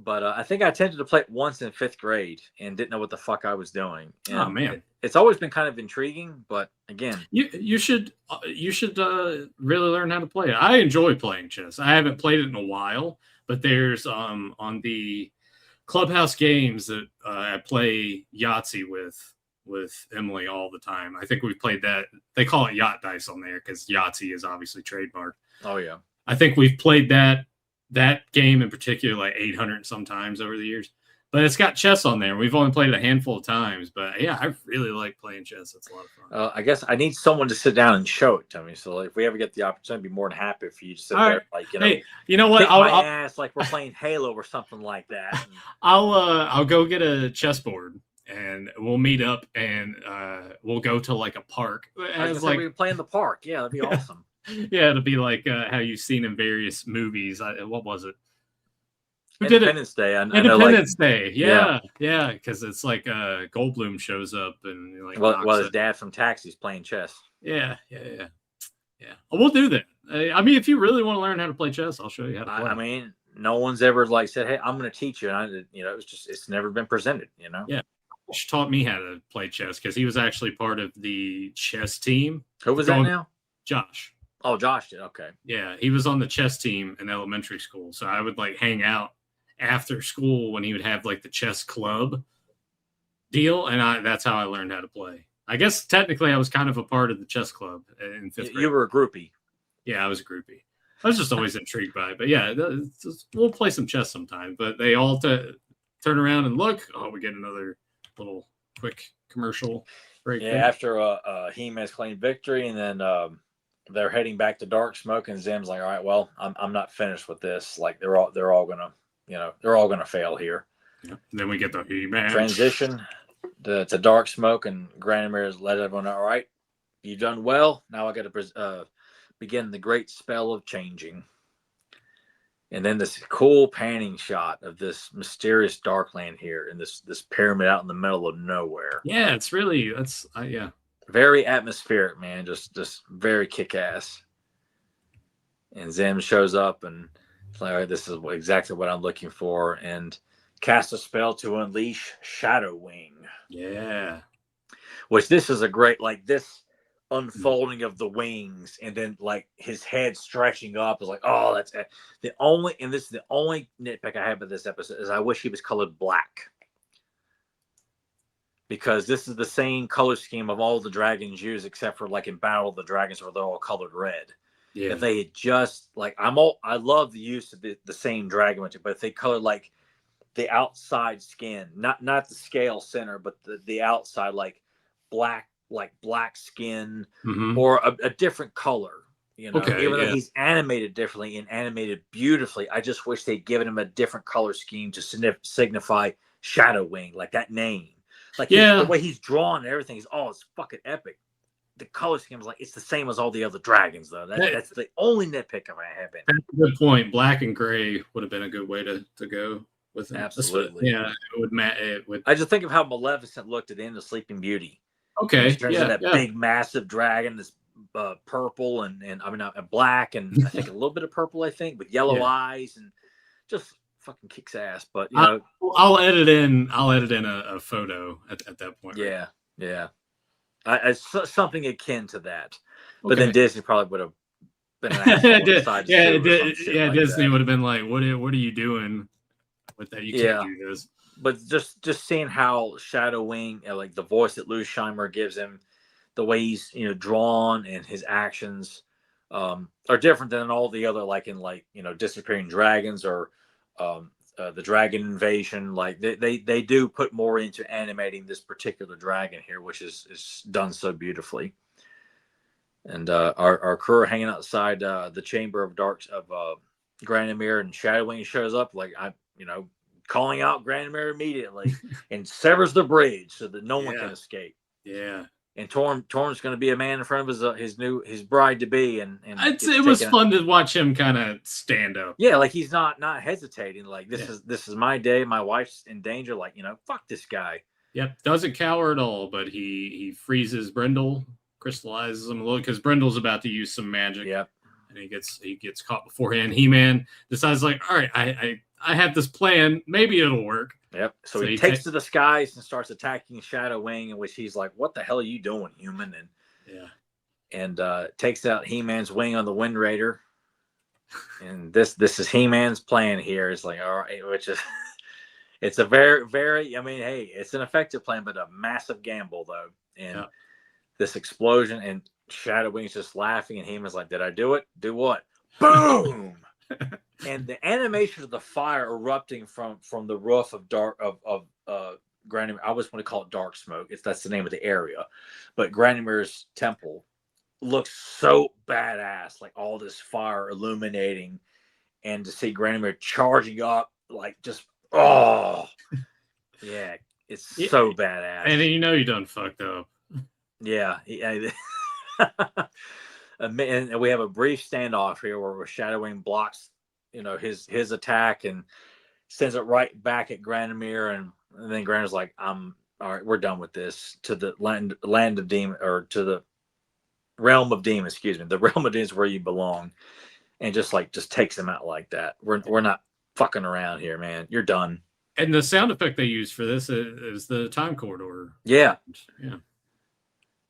But I think I attempted to play it once in 5th grade and didn't know what the fuck I was doing. And oh man, it's always been kind of intriguing. But again, you should really learn how to play it. I enjoy playing chess. I haven't played it in a while, but there's on the Clubhouse games that I play Yahtzee with Emily all the time. I think we've played that. They call it Yacht Dice on there because Yahtzee is obviously trademarked. Oh yeah. I think we've played that game in particular like 800 sometimes over the years. But it's got chess on there. We've only played it a handful of times. But yeah, I really like playing chess. It's a lot of fun. I guess I need someone to sit down and show it to me. So like, if we ever get the opportunity, I'd be more than happy for you to sit there, like hey, you know what? I'll ass like we're playing Halo or something like that. I'll go get a chessboard and we'll meet up and we'll go to like a park. Like we play in the park. Yeah, that'd be awesome. Yeah, it'll be like how you've seen in various movies. What was it? Independence Day. Independence Day. Yeah, because it's like Goldblum shows up and like well, his dad from Taxi's playing chess. Yeah. Well, we'll do that. I mean, if you really want to learn how to play chess, I'll show you how to play. I mean, no one's ever like said, "Hey, I'm going to teach you." And it's never been presented. Yeah, Josh taught me how to play chess because he was actually part of the chess team. Who was that now? Josh. Oh, Josh did. Okay. Yeah, he was on the chess team in elementary school, so I would like hang out after school when he would have like the chess club deal, and that's how I learned how to play. I guess technically I was kind of a part of the chess club in fifth grade. You were a groupie. Yeah, I was a groupie. I was just always intrigued by it. But yeah, we'll play some chess sometime. But they all turn around and look. Oh, we get another little quick commercial break. Yeah, after He-Man's claim victory, and then they're heading back to Dark Smoke, and Zim's like, "All right, well, I'm not finished with this. Like they're all gonna fail here." Yeah. Then we get the He-Man transition to Dark Smoke, and Granamyr has let everyone know, "All right, you've done well. Now I got to begin the great spell of changing." And then this cool panning shot of this mysterious Darkland here, and this pyramid out in the middle of nowhere. Yeah, it's really yeah. Very atmospheric, man. Just very kick-ass. And Zim shows up, and it's like, all right, this is exactly what I'm looking for, and cast a spell to unleash Shadow Wing. Yeah. Which this is a great, like, this unfolding of the wings, and then like his head stretching up is like, oh, that's the only nitpick I have with this episode is I wish he was colored black, because this is the same color scheme of all the dragons used except for like in Battle of the Dragons where they're all colored red. Yeah. If they had just like, I love the use of the same dragon, but if they colored like the outside skin, not the scale center, but the outside, like black skin, or a different color, okay, even though he's animated differently and animated beautifully. I just wish they'd given him a different color scheme to signify Shadow Wing, like that name. Like the way he's drawn and everything is, it's fucking epic. The color scheme is like, it's the same as all the other dragons, though. That's the only nitpick I have in. That's a good point. Black and gray would have been a good way to go with it. Absolutely. Yeah, it would. I just think of how Maleficent looked at the end of Sleeping Beauty. Okay. That big, massive dragon, this purple and I mean black, and I think a little bit of purple, I think, with yellow eyes, and just fucking kicks ass. But I'll edit in a photo at that point. Yeah, right? Yeah. Something akin to that. But then Disney probably would have been an asshole. Disney would have been like, what are you doing with that? You can't do this. But just seeing how Shadow Wing, like the voice that Lou Scheimer gives him, the way he's drawn, and his actions are different than all the other, like in Disappearing Dragons or the Dragon Invasion. Like they do put more into animating this particular dragon here, which is done so beautifully. And our crew are hanging outside the chamber of Granamyr, and Shadow Wing shows up, like calling out Granamyr immediately and severs the bridge so that no one can escape. Yeah. And Torm's going to be a man in front of his bride to be, and it was fun to watch him kind of stand up. Yeah, like he's not hesitating. Like this is my day. My wife's in danger. Like fuck this guy. Yep, doesn't cower at all, but he freezes Brindle, crystallizes him a little because Brindle's about to use some magic. Yep. And he gets caught beforehand. He-Man decides, like, all right, I have this plan. Maybe it'll work. Yep. So he takes to the skies and starts attacking Shadow Wing, in which he's like, "What the hell are you doing, human?" And takes out He-Man's wing on the Wind Raider. And this is He-Man's plan here. It's like, all right, which is it's a very, very, I mean, hey, it's an effective plan, but a massive gamble though. And this explosion, and Shadow Wing's just laughing, and He-Man's like, "Did I do it? Do what?" Boom! And the animation of the fire erupting from the roof of Granamyr, I always want to call it Dark Smoke. That's the name of the area, but Granamyr's temple looks so badass, like all this fire illuminating, and to see Granamyr charging up, like just it's so badass. And you done fucked up. Yeah. And we have a brief standoff here where Shadow Wing blocks, his attack and sends it right back at Granamyr, and then Granamyr's like, all right, we're done with this, to the land of demon, or to realm of demons, excuse me, the realm of demons where you belong, and just takes them out like that. We're not fucking around here, man. You're done. And the sound effect they use for this is the time corridor. Yeah. Yeah.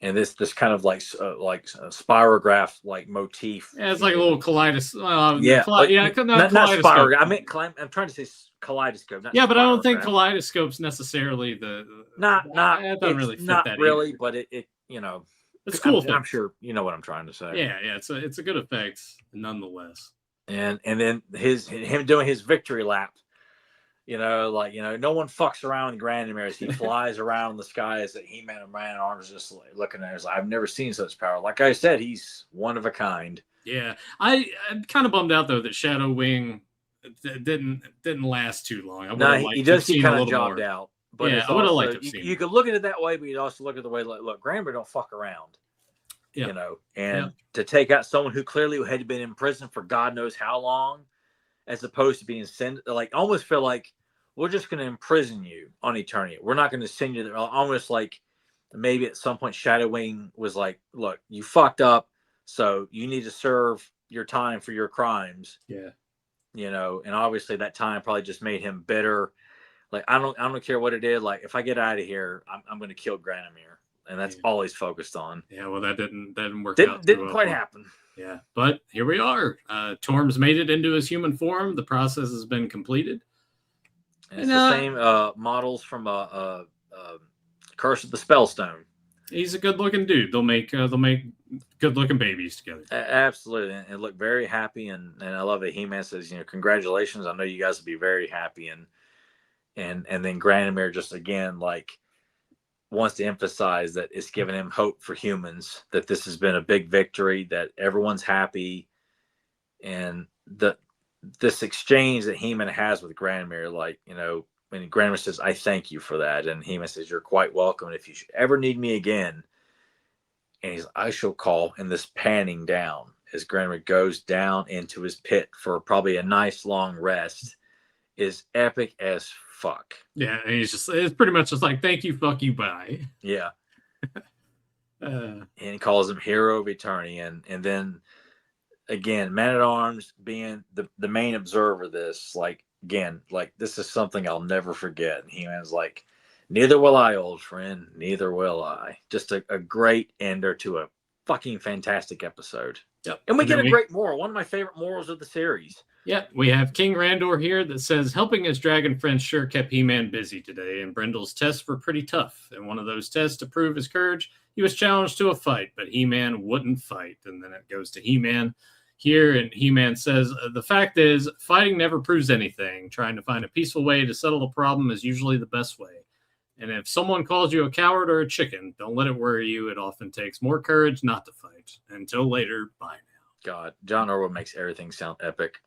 And this kind of like a spirograph like motif. Yeah, it's like a little kaleidoscope. Not Kaleidoscope. spirograph. I'm trying to say kaleidoscope. Yeah, but I don't think kaleidoscope's necessarily the. It doesn't really fit not that really, either. But it it's cool. I'm sure you know what I'm trying to say. Yeah, it's a good effect nonetheless. And then him doing his victory lap. No one fucks around with Granamyr as he flies around in the sky as He-Man and Man-at-Arms just looking at us. I've never seen such power. Like I said, he's one of a kind. Yeah, I'm kind of bummed out though that Shadow Wing didn't last too long. He does get kind of jobbed out. But yeah, I would have liked to have seen. You could look at it that way, but you'd also look at the way look, Granamyr don't fuck around. Yeah. To take out someone who clearly had been in prison for God knows how long, as opposed to being sent, like almost feel like we're just going to imprison you on eternity. We're not going to send you there. Almost like maybe at some point Shadow Wing was like, look, you fucked up, so you need to serve your time for your crimes. Yeah. And obviously that time probably just made him bitter. Like, I don't care what it is. Like, if I get out of here, I'm going to kill Granamyr. And that's all he's focused on. Yeah, well, that didn't work out. Didn't quite happen. Yeah, but here we are. Torm's made it into his human form. The process has been completed. And it's the same models from Curse of the Spellstone. He's a good-looking dude. They'll make good-looking babies together. Absolutely, and look very happy. And I love that He-Man says, congratulations. I know you guys will be very happy. And then Granamyr just again wants to emphasize that it's given him hope for humans. That this has been a big victory. That everyone's happy, and this exchange that He-Man has with Granamyr, when Granamyr says, I thank you for that. And He-Man says, you're quite welcome. And if you should ever need me again, and he's, I shall call, and this panning down as Granamyr goes down into his pit for probably a nice long rest is epic as fuck. Yeah. And it's pretty much just like, thank you, fuck you, bye. Yeah. And he calls him Hero of Eternity. And then, again, Man-at-Arms being the main observer of this, this is something I'll never forget. And He-Man's like, neither will I, old friend, neither will I. Just a great ender to a fucking fantastic episode. Yep. And we get a great moral, one of my favorite morals of the series. Yeah, we have King Randor here that says, helping his dragon friends sure kept He-Man busy today, and Brindle's tests were pretty tough. And one of those tests, to prove his courage, he was challenged to a fight, but He-Man wouldn't fight. And then it goes to He-Man here, and He-Man says, the fact is, fighting never proves anything. Trying to find a peaceful way to settle a problem is usually the best way. And if someone calls you a coward or a chicken, don't let it worry you. It often takes more courage not to fight. Until later, bye now. God, John Orwell makes everything sound epic.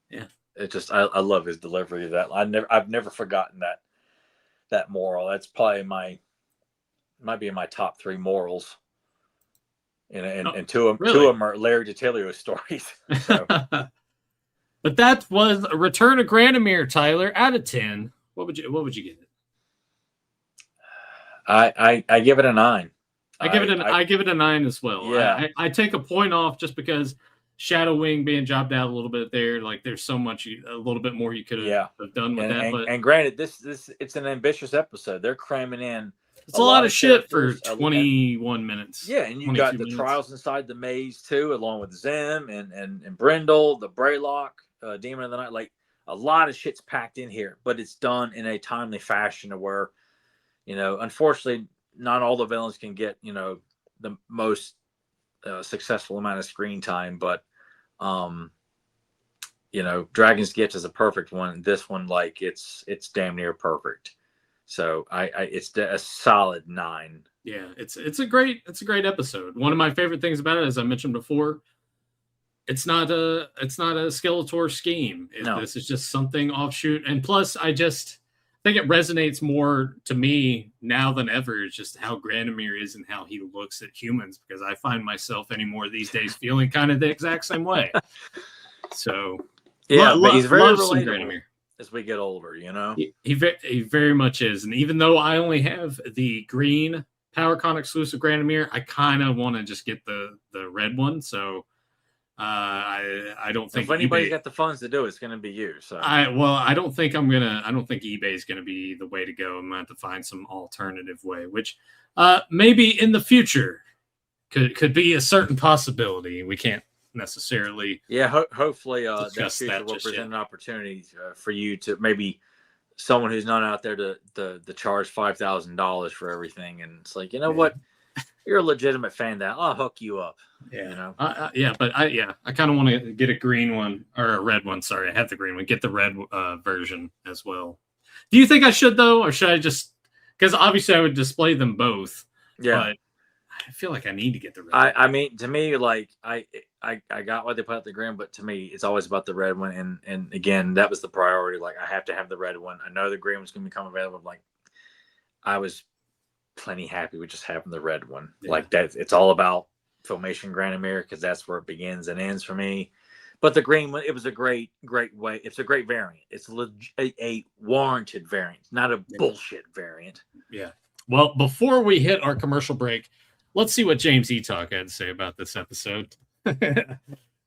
Yeah. It just, I love his delivery of that. I've never forgotten that moral. That's probably might be in my top 3 morals. And two of them are Larry DiTilio stories. So. But that was a Return of Granamyr, Tyler. Out of 10, what would you give it? I give it a 9. I give it a 9 as well. Yeah. I take a point off just because Shadow Wing being jobbed out a little bit there. Like, there's so much, a little bit more you could have done with that. And granted, this it's an ambitious episode. They're cramming in. It's a lot of shit for 21 minutes. Yeah, and you got the trials inside the maze too, along with Zim and Brindle, the Braylock, Demon of the Night. Like, a lot of shit's packed in here, but it's done in a timely fashion to where, unfortunately, not all the villains can get, the most successful amount of screen time, but Dragon's Gift is a perfect one. This one, it's damn near perfect. So it's a solid 9. Yeah, it's a great episode. One of my favorite things about it, as I mentioned before, it's not a Skeletor scheme. This is just something offshoot. And plus, I think it resonates more to me now than ever. It's just how Granamyr is and how he looks at humans, because I find myself anymore these days feeling kind of the exact same way. So yeah, but he's very relatable as we get older, He very much is. And even though I only have the green PowerCon exclusive Granamyr, I kind of want to just get the red one. So I don't think if anybody's eBay, got the funds to do it, it's going to be you. So I don't think eBay is gonna be the way to go. I'm gonna have to find some alternative way, which maybe in the future could be a certain possibility. We can't necessarily hopefully that future will present an opportunity for you to maybe someone who's not out there to charge $5,000 for everything, and it's like, you know what, you're a legitimate fan, that I'll hook you up. But I kind of want to get a green one or a red one. Sorry, I have the green one. Get the red version as well. Do you think I should though, or should I just? Because obviously I would display them both. Yeah. But I feel like I need to get the red. I mean, to me, like I got why they put out the green, but to me, it's always about the red one. And again, that was the priority. Like, I have to have the red one. I know the green one's going to become available. Like, I was plenty happy with just having the red one. Yeah. Like that, it's all about Filmation Granamyr, because that's where it begins and ends for me. But the green one, it was a great way. It's a great variant. It's a warranted variant, not a bullshit variant. Yeah. Well, before we hit our commercial break, let's see what James Etalk had to say about this episode. You're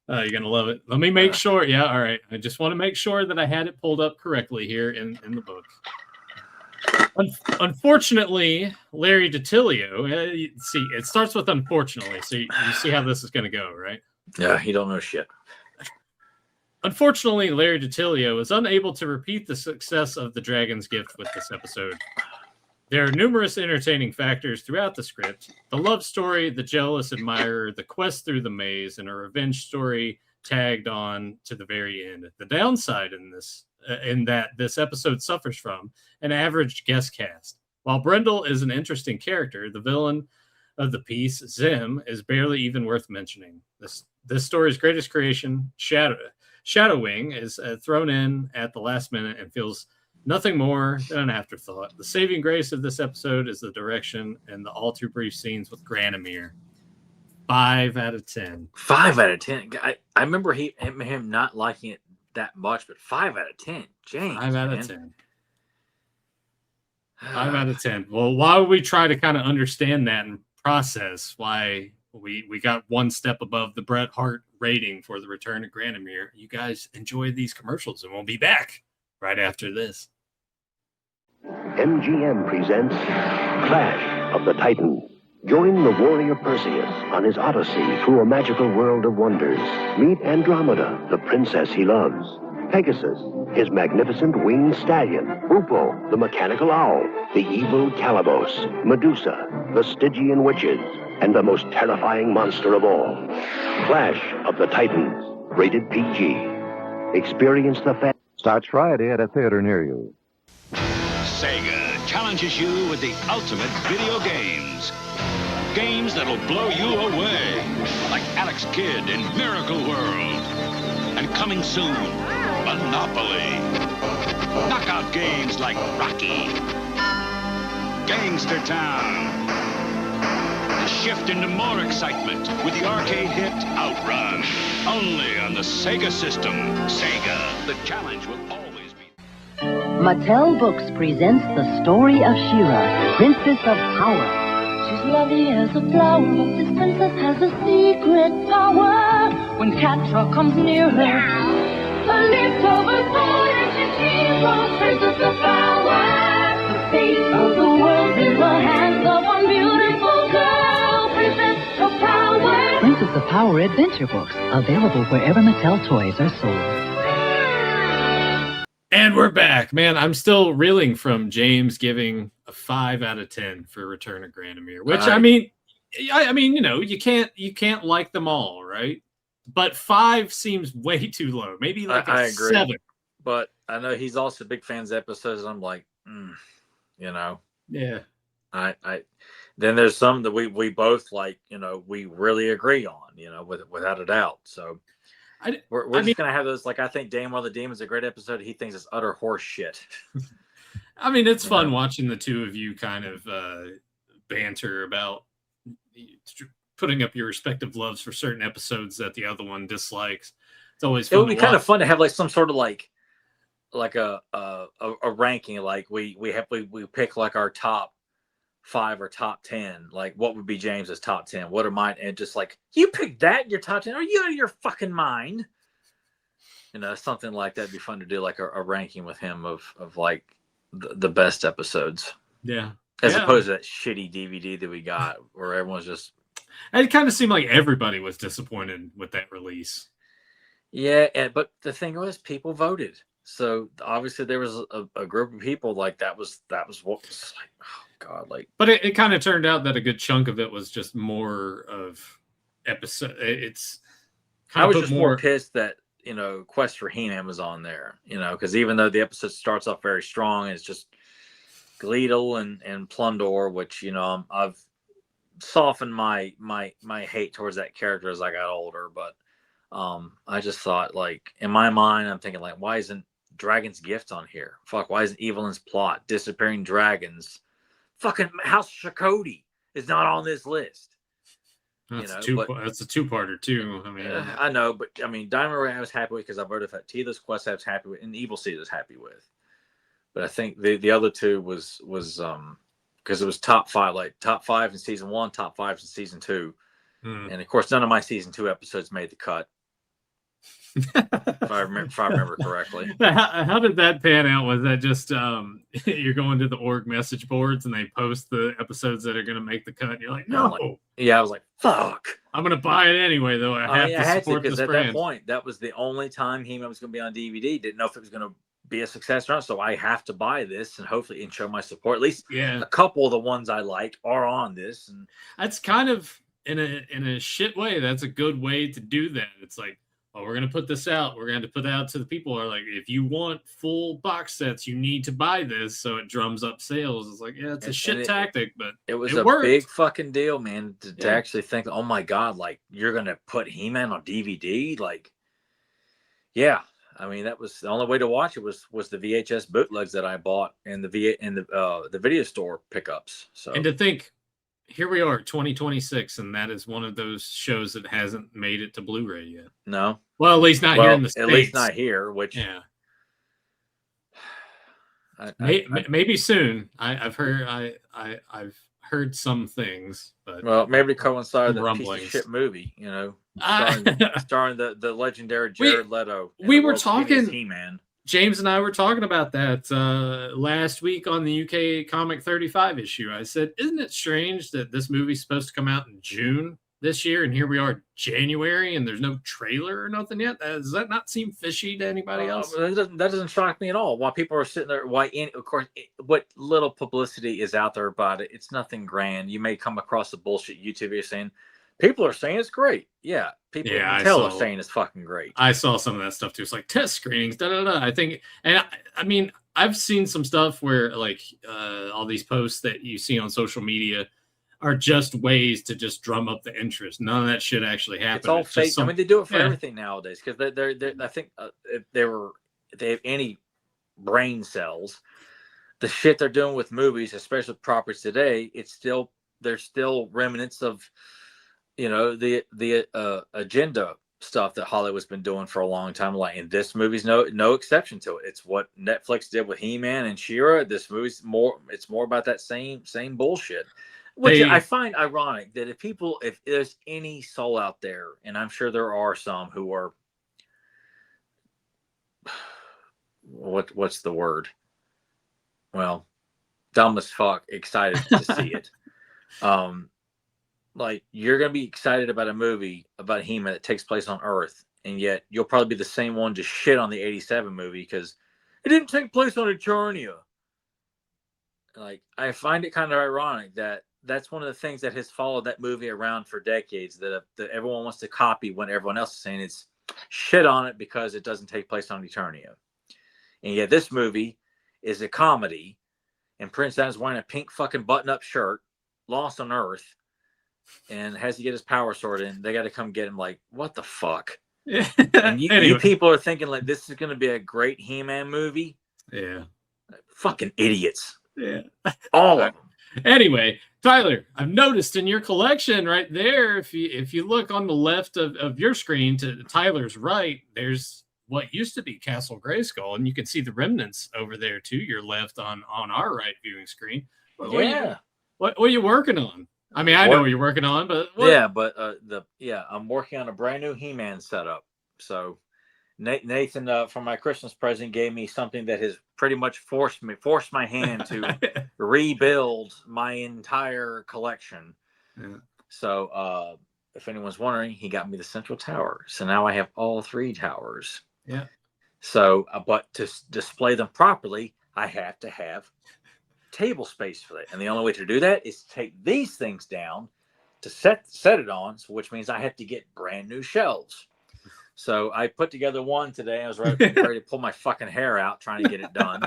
going to love it. Let me make sure. Yeah, all right. I just want to make sure that I had it pulled up correctly here in the book. Unfortunately, Larry DiTillio, see, it starts with unfortunately, so you see how this is going to go, right? Yeah, he don't know shit. Unfortunately, Larry DiTillio is unable to repeat the success of The Dragon's Gift with this episode. There are numerous entertaining factors throughout the script: the love story, the jealous admirer, the quest through the maze, and a revenge story tagged on to the very end. The downside in that this episode suffers from an average guest cast. While Brendel is an interesting character, the villain of the piece, Zim, is barely even worth mentioning. This story's greatest creation, Shadowwing, is thrown in at the last minute and feels nothing more than an afterthought. The saving grace of this episode is the direction and the all too brief scenes with Granamyr. 5 out of 10. 5 out of 10. I remember him not liking it that much, but 5 out of 10. James. 5 out of 10. 5 out of 10. Well, while we try to kind of understand that and process why we got one step above the Bret Hart rating for the return of Granamyr, you guys enjoy these commercials, and we'll be back right after this. MGM presents Clash of the Titans. Join the warrior Perseus on his odyssey through a magical world of wonders. Meet Andromeda, the princess he loves. Pegasus, his magnificent winged stallion. Upo, the mechanical owl. The evil Calibos. Medusa, the Stygian witches. And the most terrifying monster of all. Clash of the Titans. Rated PG. Experience the Starts Friday at a theater near you. Sega challenges you with the ultimate video games. Games that'll blow you away. Like Alex Kidd in Miracle World. And coming soon, Monopoly. Knockout games like Rocky. Gangster Town. Shift into more excitement with the arcade hit Outrun. Only on the Sega system. Sega, the challenge will always be. Mattel Books presents the story of She-Ra, Princess of Power. She's lovely as a flower, but this princess has a secret power. When Catra comes near her, her lips overflow and she screams, Princess of Power. The fate of the world in the hands of one beautiful girl. Princess of Power. Princess of Power Adventure Books, available wherever Mattel toys are sold. And we're back. Man, I'm still reeling from James giving a 5 out of 10 for Return of Granamyr, which I mean, you know, you can't like them all, right? But 5 seems way too low. Maybe like I agree. 7. But I know he's also big fans of episodes. I'm like, you know. Yeah. Then there's some that we both like, you know, we really agree on, you know, without a doubt. So we're just gonna have those. Like, I think Damn Well the Demon's a great episode. He thinks it's utter horse shit. I mean, it's fun watching the two of you kind of banter about putting up your respective loves for certain episodes that the other one dislikes. It's always fun. It would be kind of fun to have like some sort of like a ranking. Like we pick like our top 5 or top 10. Like, what would be James's top 10? What are mine? And just like, you picked that in your top 10? Are you out of your fucking mind? Something like that would be fun to do, like a ranking with him of like the best episodes. Yeah. As opposed to that shitty DVD that we got where everyone's just. It kind of seemed like everybody was disappointed with that release. Yeah, but the thing was, people voted. So obviously there was a group of people like that was what was like, oh God, like. But it kind of turned out that a good chunk of it was just more of episode. It's I was just more pissed that Quest for He-Man was on there. Because even though the episode starts off very strong, it's just Gleedle and Plundor, which I've softened my hate towards that character as I got older, but I just thought, like, in my mind, I'm thinking, like, why isn't Dragon's Gift on here? Fuck, why isn't Evelyn's Plot, Disappearing Dragons, fucking House Shakoti is not on this list? That's a two-parter too. I mean, I know, but I mean, Diamond Ray I was happy with because I voted for Teela's Quest I was happy with, and Evil Seed I was happy with. But I think the other two was because it was top 5 in season 1, top 5 in season 2, and of course none of my season 2 episodes made the cut. if I remember correctly. How did that pan out? Was that just you're going to the org message boards and they post the episodes that are going to make the cut? And you're like, no. I was like, fuck. I'm going to buy it anyway, though. I have to support this at brand. That point, that was the only time He-Man was going to be on DVD. Didn't know if it was going to be a success or not, so I have to buy this and hopefully show my support. At least a couple of the ones I like are on this, and that's kind of in a shit way. That's a good way to do that. It's like, oh, we're going to put this out. We're going to put it out to the people who are like, if you want full box sets, you need to buy this. So it drums up sales. It's like, yeah, it's a shit tactic, but it was a worked. Big fucking deal, man, to actually think, oh my God, like, you're going to put He-Man on DVD? Like, yeah. I mean, that was the only way to watch it was the VHS bootlegs that I bought and the video store pickups. So, and to think, here we are, 2026, and that is one of those shows that hasn't made it to Blu-ray yet. No, well, at least not here in the States. At least not here. Which, maybe soon. I've heard some things, but maybe to coincide with that piece of shit movie, starring the legendary Jared Leto. We were talking, He-Man. James and I were talking about that last week on the UK Comic 35 issue. I said, isn't it strange that this movie's supposed to come out in June this year, and here we are January, and there's no trailer or nothing yet? Does that not seem fishy to anybody else? That doesn't shock me at all. While people are sitting there, of course, what little publicity is out there about it, it's nothing grand. You may come across the bullshit YouTube you're saying. People are saying it's great. Yeah, people are saying it's fucking great. I saw some of that stuff too. It's like test screenings, I think, and I mean, I've seen some stuff where like all these posts that you see on social media are just ways to just drum up the interest. None of that shit actually happened. It's all fake. I mean, they do it for everything nowadays because they're I think if they have any brain cells, the shit they're doing with movies, especially with properties today, there's still remnants of the agenda stuff that Hollywood's been doing for a long time. Like, and this movie's no exception to it. It's what Netflix did with He-Man and She-Ra. This movie's more about that same bullshit. Which I find ironic that if there's any soul out there, and I'm sure there are some who are, what's the word? Well, dumb as fuck, excited to see it. Like, you're going to be excited about a movie about He-Man that takes place on Earth, and yet you'll probably be the same one to shit on the 87 movie because it didn't take place on Eternia. Like, I find it kind of ironic that that's one of the things that has followed that movie around for decades, that everyone wants to copy when everyone else is saying it's shit on it because it doesn't take place on Eternia. And yet this movie is a comedy, and Prince Adam's wearing a pink fucking button-up shirt, lost on Earth, and has to get his power sword in. They got to come get him. Like, what the fuck? And you people are thinking like this is going to be a great He-Man movie? Yeah. Fucking idiots. Yeah. All of them. Anyway, Tyler, I've noticed in your collection right there, if you look on the left of your screen to Tyler's right, there's what used to be Castle Grayskull, and you can see the remnants over there to your left on our right viewing screen. What are you working on? I mean, I know what you're working on, but what? Yeah, but I'm working on a brand new He-Man setup. So Nathan, for my Christmas present, gave me something that has pretty much forced my hand to rebuild my entire collection. Yeah. So if anyone's wondering, he got me the Central Tower. So now I have all 3 towers. Yeah. So, but to display them properly, I have to have table space for that. And the only way to do that is to take these things down to set it on, which means I have to get brand new shelves. So I put together one today. I was ready to pull my fucking hair out trying to get it done.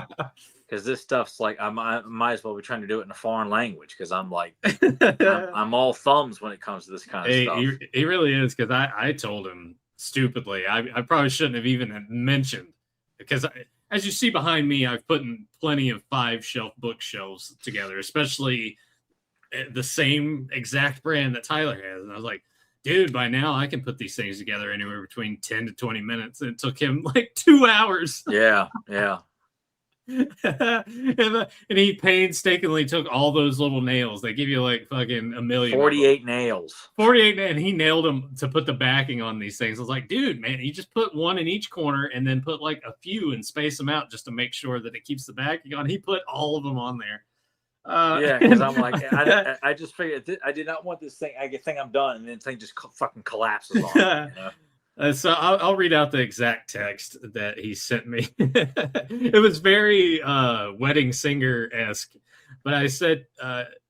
Because this stuff's like, I might as well be trying to do it in a foreign language, because I'm like, I'm all thumbs when it comes to this kind of stuff. He really is, because I told him stupidly. I probably shouldn't have even mentioned, because as you see behind me, I've put in plenty of 5-shelf bookshelves together, especially the same exact brand that Tyler has. And I was like, dude, by now I can put these things together anywhere between 10 to 20 minutes. And it took him like 2 hours. Yeah. And he painstakingly took all those little nails. They give you like fucking a million. 48 nails. 48, and he nailed them to put the backing on these things. I was like, dude, man, you just put one in each corner and then put like a few and space them out just to make sure that it keeps the backing on. He put all of them on there. Yeah, because I'm like, I just figured I did not want this thing. I think I'm done, and then the thing just fucking collapses on me, you know? So I'll read out the exact text that he sent me. It was very wedding singer-esque, but I said,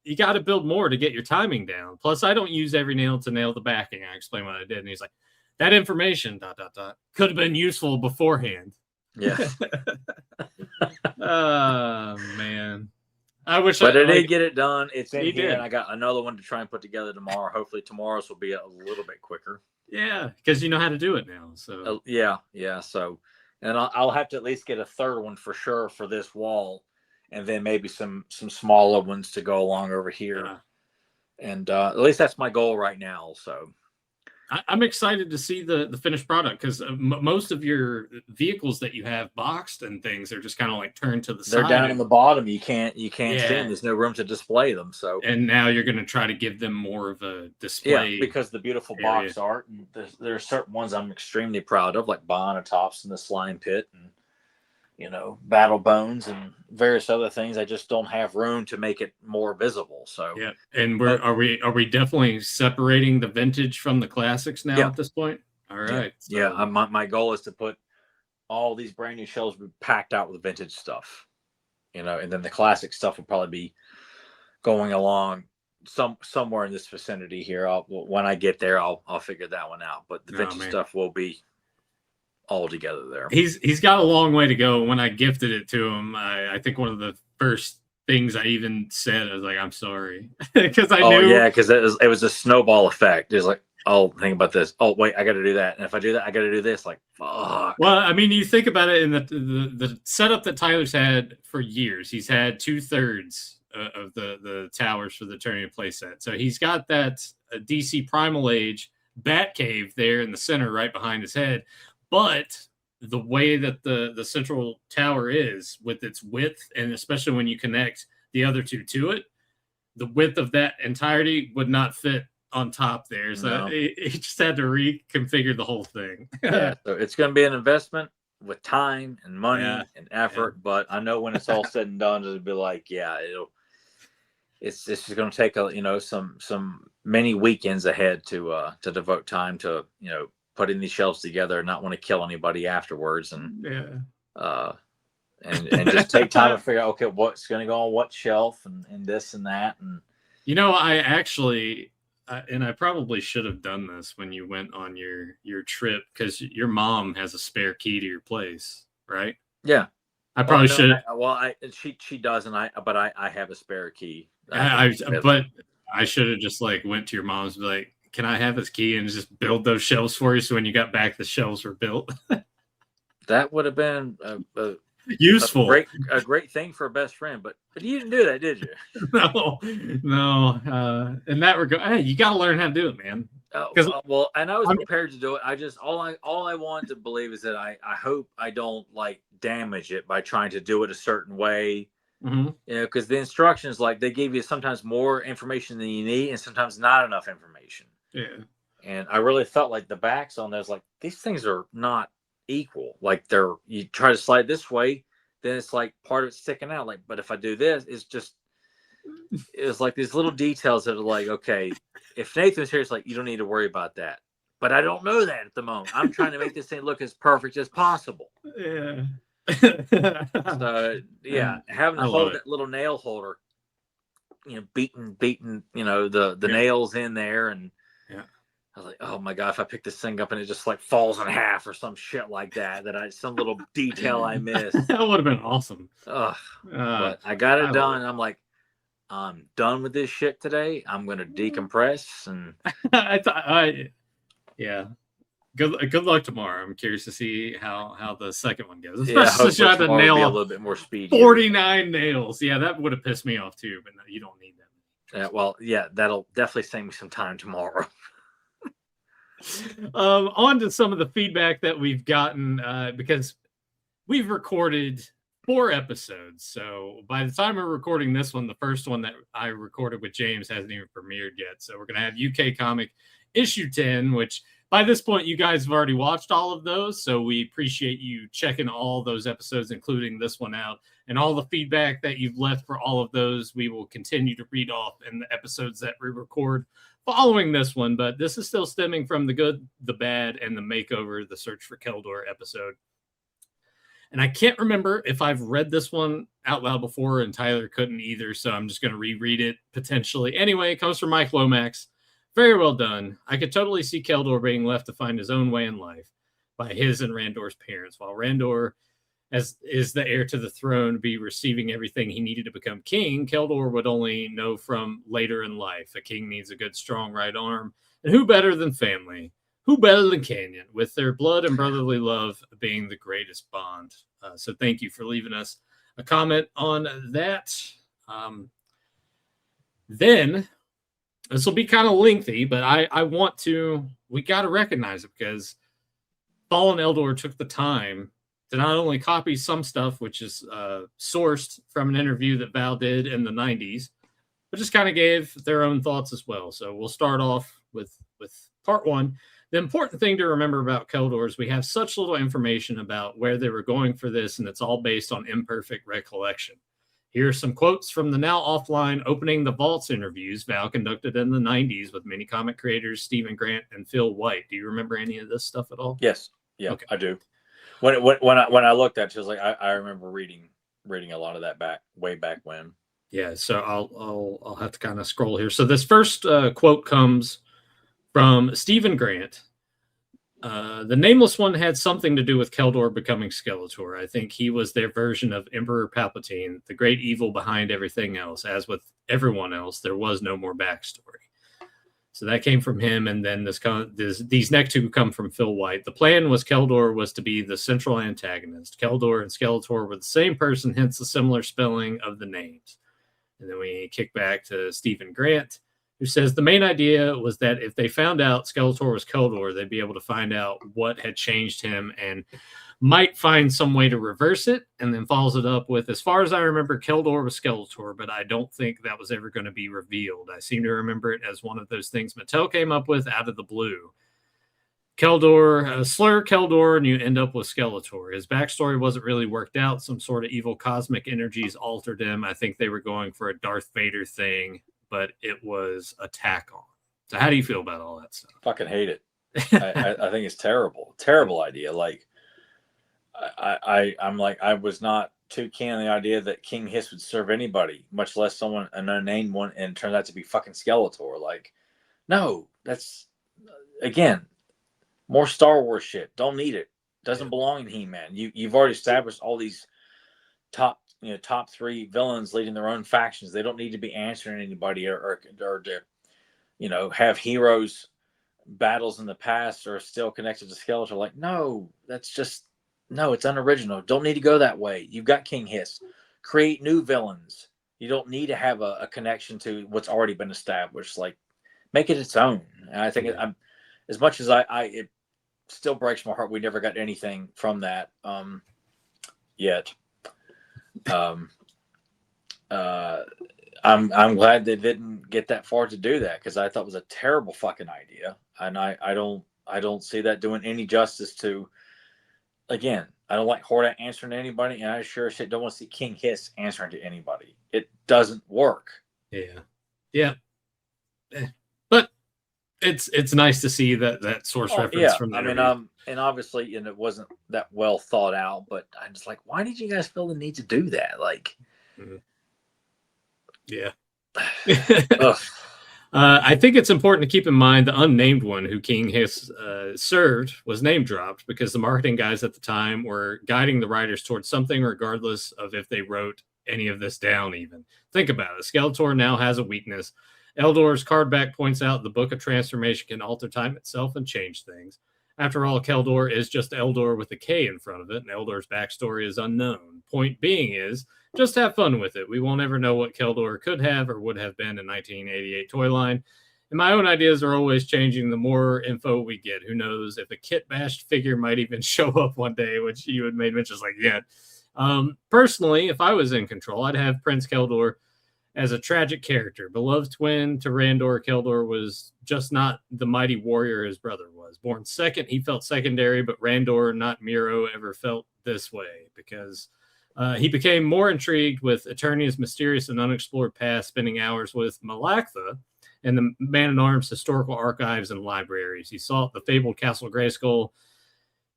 you got to build more to get your timing down. Plus, I don't use every nail to nail the backing. I explained what I did, and he's like, that information, ... could have been useful beforehand. Yeah. Oh, man. I wish But I did get it done. It's in here, did. and I got another one to try and put together tomorrow. Hopefully tomorrow's will be a little bit quicker. Yeah, because you know how to do it now. So yeah. So, and I'll have to at least get a third one for sure for this wall, and then maybe some smaller ones to go along over here. Yeah. And at least that's my goal right now. So I'm excited to see the finished product, because most of your vehicles that you have boxed and things are just kind of like turned to the side. They're down on the bottom. You can't see them. There's no room to display them. So, and now you're going to try to give them more of a display. Yeah, because the beautiful box art. And there are certain ones I'm extremely proud of, like Bonatops and the Slime Pit, and Battle Bones and various other things. I just don't have room to make it more visible. So yeah, and are we definitely separating the vintage from the classics now at this point? All right. Yeah. So, my goal is to put all these brand new shelves packed out with vintage stuff, and then the classic stuff will probably be going along somewhere in this vicinity here. When I get there, I'll figure that one out. But the vintage stuff will be all together there. He's got a long way to go. When I gifted it to him, I think one of the first things I even said, I was like, I'm sorry. Because I knew. Yeah, because it was a snowball effect. It was like, oh, think about this. Oh, wait, I got to do that. And if I do that, I got to do this. Like, fuck. Well, I mean, you think about it in the setup that Tyler's had for years. He's had 2/3 of the towers for the Eternia playset. So he's got that DC Primal Age Batcave there in the center right behind his head. But the way that the central tower is, with its width, and especially when you connect the other two to it, the width of that entirety would not fit on top there. So he just had to reconfigure the whole thing. Yeah, so it's going to be an investment with time and money and effort. Yeah. But I know when it's all said and done, it'll be like, it's just going to take some many weekends ahead to devote time to putting these shelves together and not want to kill anybody afterwards, and and just take time to figure out, okay, what's going to go on what shelf, and this and that. And I actually and I probably should have done this when you went on your trip, because your mom has a spare key to your place, right? Yeah, I probably should. She does, and I have a spare key. But I should have just like went to your mom's and be like, can I have his key, and just build those shelves for you? So when you got back, the shelves were built. That would have been useful. A great thing for a best friend, but you didn't do that, did you? No. In that regard, hey, you got to learn how to do it, man. And I was prepared to do it. I just all I wanted to believe is that I hope I don't like damage it by trying to do it a certain way. Mm-hmm. You know, because the instructions, like, they give you sometimes more information than you need and sometimes not enough information. Yeah. And I really felt like the backs on those, like, these things are not equal. Like, you try to slide this way, then it's like part of it's sticking out. Like, but if I do this, it's like these little details that are like, okay, if Nathan's here, it's like, you don't need to worry about that. But I don't know that at the moment. I'm trying to make this thing look as perfect as possible. Yeah. So yeah, having to I love hold it. that little nail holder, you know, beating, you know, the nails in there, and Yeah. I was like, oh my god, if I pick this thing up and it just like falls in half or some shit like that, some little detail I missed. That would have been awesome. Ugh. But I got it done. It. I'm like, I'm done with this shit today. I'm gonna decompress and yeah. Good luck tomorrow. I'm curious to see how the second one goes. Yeah, Especially hopefully tomorrow will be a nail little bit more speedy. 49 nails. Yeah, that would have pissed me off too, but no, you don't need that. Well, yeah, that'll definitely save me some time tomorrow. On to some of the feedback that we've gotten because we've recorded 4 episodes. So by the time we're recording this one, the first one that I recorded with James hasn't even premiered yet. So we're going to have UK Comic issue 10, which by this point, you guys have already watched all of those. So we appreciate you checking all those episodes, including this one out. And all the feedback that you've left for all of those, we will continue to read off in the episodes that we record following this one. But this is still stemming from the good, the bad, and the makeover, the Search for Keldor episode. And I can't remember if I've read this one out loud before, and Tyler couldn't either. So I'm just going to reread it potentially. Anyway, it comes from Mike Lomax. Very well done. I could totally see Keldor being left to find his own way in life by his and Randor's parents, while Randor, as is the heir to the throne, be receiving everything he needed to become king. Keldor would only know from later in life. A king needs a good, strong right arm. And who better than family? Who better than Canyon, with their blood and brotherly love being the greatest bond? So thank you for leaving us a comment on that. Then this will be kind of lengthy, but we got to recognize it because Fallen Eldor took the time to not only copy some stuff, which is sourced from an interview that Val did in the 90s, but just kind of gave their own thoughts as well. So we'll start off with part 1. The important thing to remember about Keldor is we have such little information about where they were going for this, and it's all based on imperfect recollection. Here are some quotes from the now offline Opening the Vaults interviews Val conducted in the 90s with many comic creators Stephen Grant and Phil White. Do you remember any of this stuff at all? Yes. Yeah, okay. I do. When I looked at it, was like I remember reading a lot of that way back when. Yeah, so I'll have to kind of scroll here. So this first quote comes from Stephen Grant. The Nameless One had something to do with Keldor becoming Skeletor. I think he was their version of Emperor Palpatine, the great evil behind everything else. As with everyone else, there was no more backstory. So that came from him, and then these next 2 come from Phil White. The plan was Keldor was to be the central antagonist. Keldor and Skeletor were the same person, hence the similar spelling of the names. And then we kick back to Stephen Grant, who says the main idea was that if they found out Skeletor was Keldor, they'd be able to find out what had changed him and might find some way to reverse it, and then follows it up with, as far as I remember, Keldor was Skeletor, but I don't think that was ever going to be revealed. I seem to remember it as one of those things Mattel came up with out of the blue. Keldor, slur Keldor, and you end up with Skeletor. His backstory wasn't really worked out. Some sort of evil cosmic energies altered him. I think they were going for a Darth Vader thing, but it was a tack on. So how do you feel about all that stuff? Fucking hate it. I think it's terrible. Terrible idea. Like, I'm like, I was not too keen on the idea that King Hiss would serve anybody, much less someone, an unnamed one, and it turned out to be fucking Skeletor. Like, no, that's, again, more Star Wars shit. Don't need it. Doesn't belong in He-Man. You've already established all these top 3 villains leading their own factions. They don't need to be answering anybody or to, have heroes battles in the past are still connected to Skeletor. Like, no, it's unoriginal. Don't need to go that way. You've got King Hiss. Create new villains. You don't need to have a connection to what's already been established. Like, make it its own. And I think I'm, as much as it still breaks my heart we never got anything from that yet. I'm glad they didn't get that far to do that, because I thought it was a terrible fucking idea, and I don't see that doing any justice to. Again, I don't like Hordak answering to anybody, and I sure shit don't want to see King Hiss answering to anybody. It doesn't work. Yeah. But it's nice to see that source reference from the interview. And obviously, and it wasn't that well thought out, but I'm just like, why did you guys feel the need to do that? Like, yeah. I think it's important to keep in mind the unnamed one who King Hiss served was name dropped because the marketing guys at the time were guiding the writers towards something, regardless of if they wrote any of this down. Even think about it. Skeletor now has a weakness. Eldor's card back points out the Book of Transformation can alter time itself and change things. After all, Keldor is just Eldor with a K in front of it, and Eldor's backstory is unknown. Point being is, just have fun with it. We won't ever know what Keldor could have or would have been in 1988 toy line. And my own ideas are always changing the more info we get. Who knows if a kit bashed figure might even show up one day, which you had made mentions like, yeah. Personally, if I was in control, I'd have Prince Keldor as a tragic character. Beloved twin to Randor, Keldor was just not the mighty warrior his brother was. Born second, he felt secondary, but Randor, not Miro, ever felt this way because he became more intrigued with Eternia's mysterious and unexplored past, spending hours with Malaktha and the Man-at-Arms historical archives and libraries. He sought the fabled Castle Grayskull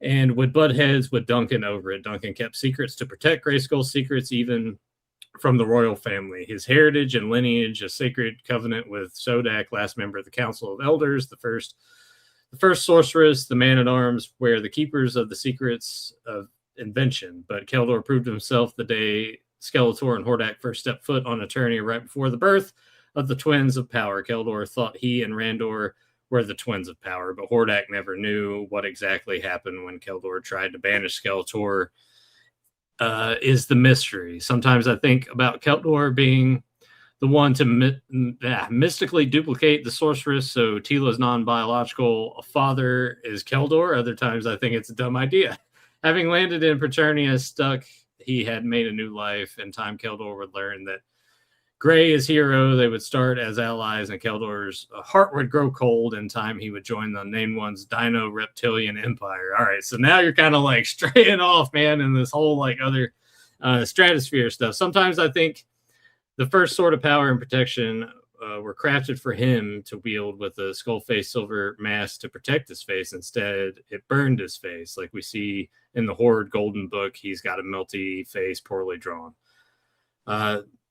and would butt heads with Duncan over it. Duncan kept secrets to protect Grayskull's secrets, even from the royal family. His heritage and lineage, a sacred covenant with Sodak, last member of the Council of Elders, the first sorceress, the Man-at-Arms, were the keepers of the secrets of invention. But Keldor proved himself the day Skeletor and Hordak first stepped foot on Eternia right before the birth of the Twins of Power. Keldor thought he and Randor were the Twins of Power, but Hordak never knew what exactly happened when Keldor tried to banish Skeletor. Is the mystery. Sometimes I think about Keldor being the one to mystically duplicate the sorceress, so Tila's non-biological father is Keldor. Other times I think it's a dumb idea. Having landed in Preternia stuck, he had made a new life. In time, Keldor would learn that Gray is hero. They would start as allies, and Keldor's heart would grow cold. In time, he would join the Named One's Dino Reptilian Empire. All right, so now you're kind of like straying off, man, in this whole like other stratosphere stuff. Sometimes I think the first sword of power and protection were crafted for him to wield with a skull-faced silver mask to protect his face. Instead, it burned his face, like we see in the Horde Golden Book. He's got a melty face, poorly drawn.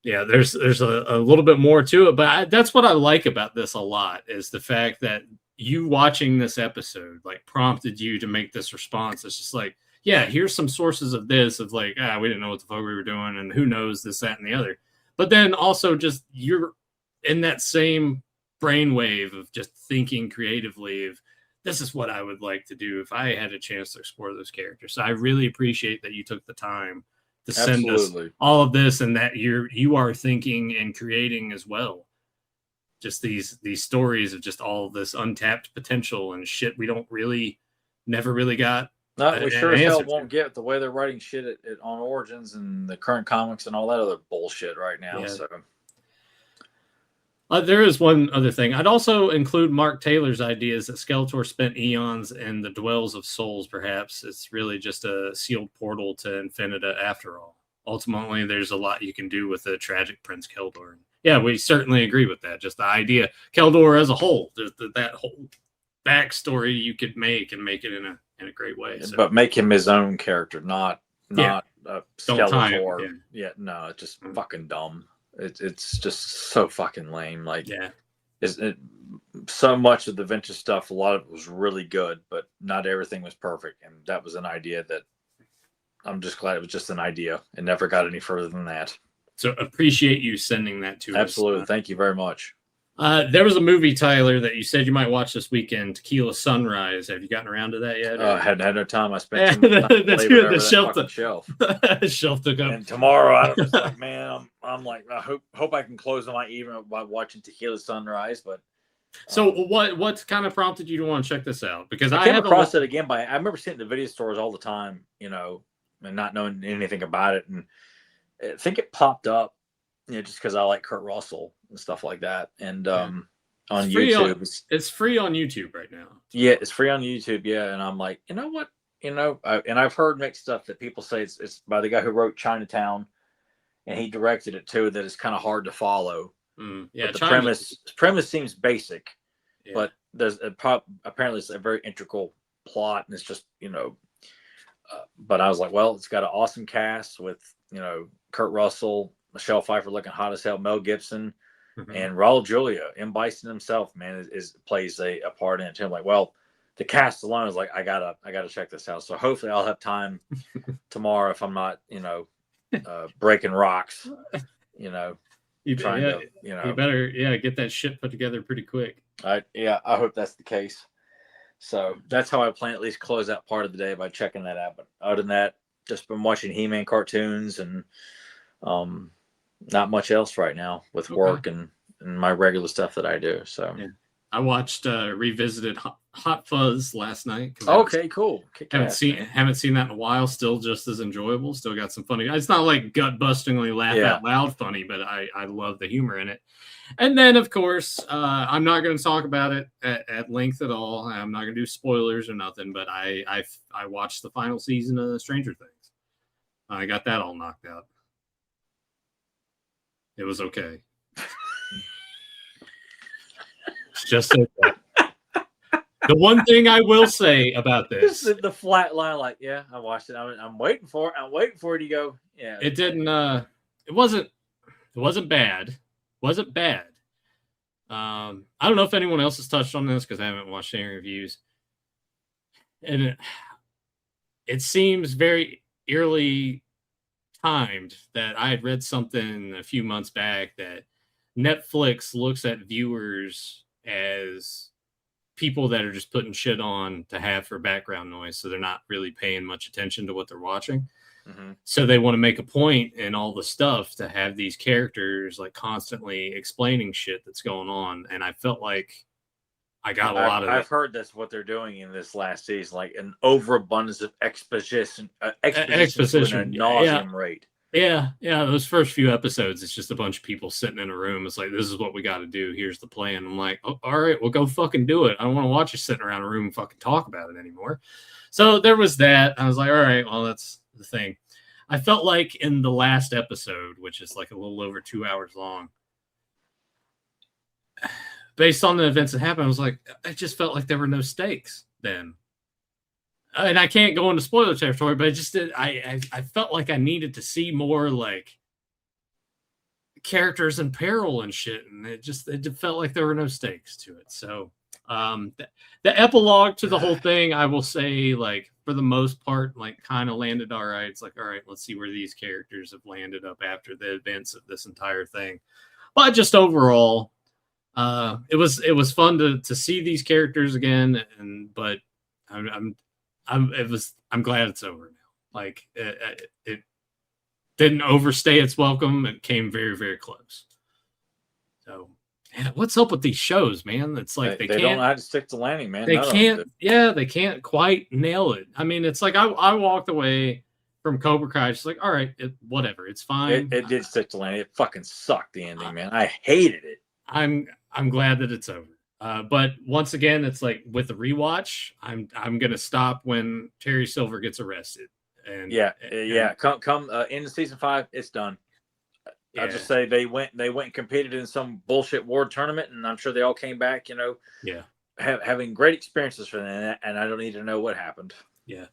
Yeah, there's a little bit more to it, but that's what I like about this a lot, is the fact that you watching this episode like prompted you to make this response. It's just like, yeah, here's some sources of this, of like, we didn't know what the fuck we were doing, and who knows this, that, and the other. But then also just you're in that same brainwave of just thinking creatively of, this is what I would like to do if I had a chance to explore those characters. So I really appreciate that you took the time to send us all of this, and that you are thinking and creating as well. Just these stories of just all of this untapped potential and shit we never really got. No, we sure as hell won't get the way they're writing shit on Origins and the current comics and all that other bullshit right now. Yeah. So there is one other thing. I'd also include Mark Taylor's ideas that Skeletor spent eons in the Dwells of Souls. Perhaps it's really just a sealed portal to Infinita after all. Ultimately, there's a lot you can do with the tragic Prince Keldor. Yeah, we certainly agree with that. Just the idea, Keldor as a whole, that whole backstory you could make and make it in a great way. So. But make him his own character, not Skeletor. Yeah, no, it's just fucking dumb. It's just so fucking lame. Like, so much of the vintage stuff, a lot of it was really good, but not everything was perfect. And that was an idea that I'm just glad it was just an idea. It never got any further than that. So appreciate you sending that to us. Absolutely. Thank you very much. There was a movie, Tyler, that you said you might watch this weekend, Tequila Sunrise. Have you gotten around to that yet? I hadn't had no time. I spent too much time the shelf. Shelf took up. And tomorrow, I was like, man, I'm like, I hope I can close my evening by watching Tequila Sunrise. But so what kind of prompted you to want to check this out? Because I came across it again I remember seeing it in the video stores all the time, and not knowing anything about it, and I think it popped up just because I like Kurt Russell and stuff like that. And on It's free YouTube, it's free on YouTube right now. yeah, it's free on YouTube. Yeah, and I'm like, you know what, and I've heard mixed stuff that people say it's by the guy who wrote Chinatown, and he directed it too. That it's kind of hard to follow. Yeah, but the premise seems basic, but there's apparently it's a very integral plot, and it's just but I was like, well, it's got an awesome cast with Kurt Russell, Michelle Pfeiffer looking hot as hell, Mel Gibson, and Raul Julia. M. Bison himself, man, plays a part in it too. I'm like, well, the cast alone is like, I gotta check this out. So hopefully I'll have time tomorrow if I'm not breaking rocks. You better get that shit put together pretty quick. I hope that's the case. So that's how I plan at least close that part of the day by checking that out. But other than that, just been watching He-Man cartoons and not much else right now with work and my regular stuff that I do. So I watched revisited Hot Fuzz last night. Okay, cool. Haven't seen that in a while. Still just as enjoyable. Still got some funny. It's not like gut bustingly laugh out loud funny, but I love the humor in it. And then of course I'm not going to talk about it at length at all. I'm not going to do spoilers or nothing. But I watched the final season of Stranger Things. I got that all knocked out. It was okay. It's just okay. The one thing I will say about this, the flat line, like, yeah, I watched it. I'm waiting for it. I'm waiting for it to go. Yeah, it didn't. It wasn't bad. Wasn't bad. I don't know if anyone else has touched on this because I haven't watched any reviews, and it seems very eerily timed that I had read something a few months back that Netflix looks at viewers as people that are just putting shit on to have for background noise, so they're not really paying much attention to what they're watching. So they want to make a point in all the stuff to have these characters like constantly explaining shit that's going on, and I felt like I got a lot of I've heard that's what they're doing in this last season, like an overabundance of exposition to a nauseam rate. Yeah, those first few episodes, it's just a bunch of people sitting in a room. It's like, this is what we got to do. Here's the plan. I'm like, oh, all right, well, go fucking do it. I don't want to watch you sitting around a room and fucking talk about it anymore. So there was that. I was like, all right, well, that's the thing. I felt like in the last episode, which is like a little over 2 hours long, based on the events that happened, I was like, I just felt like there were no stakes then. And I can't go into spoiler territory, but I felt like I needed to see more like characters in peril and shit, and it felt like there were no stakes to it. So the epilogue to the whole thing, I will say, like, for the most part, like, kind of landed all right. It's like, all right, let's see where these characters have landed up after the events of this entire thing. But just overall, it was fun to see these characters again, but I'm glad it's over now. Like it didn't overstay its welcome. It came very, very close. So, man, what's up with these shows, man? It's like they can't, don't know how to stick to landing, man. They can't. Yeah, they can't quite nail it. I mean, it's like I walked away from Cobra Kai just like, all right, whatever, it's fine. It did stick to landing. It fucking sucked, the ending, man. I hated it. I'm glad that it's over. But once again, it's like with the rewatch, I'm gonna stop when Terry Silver gets arrested. And come into season 5, it's done. Yeah. I'll just say they went and competed in some bullshit war tournament, and I'm sure they all came back, having great experiences for them, and I don't need to know what happened. Yeah,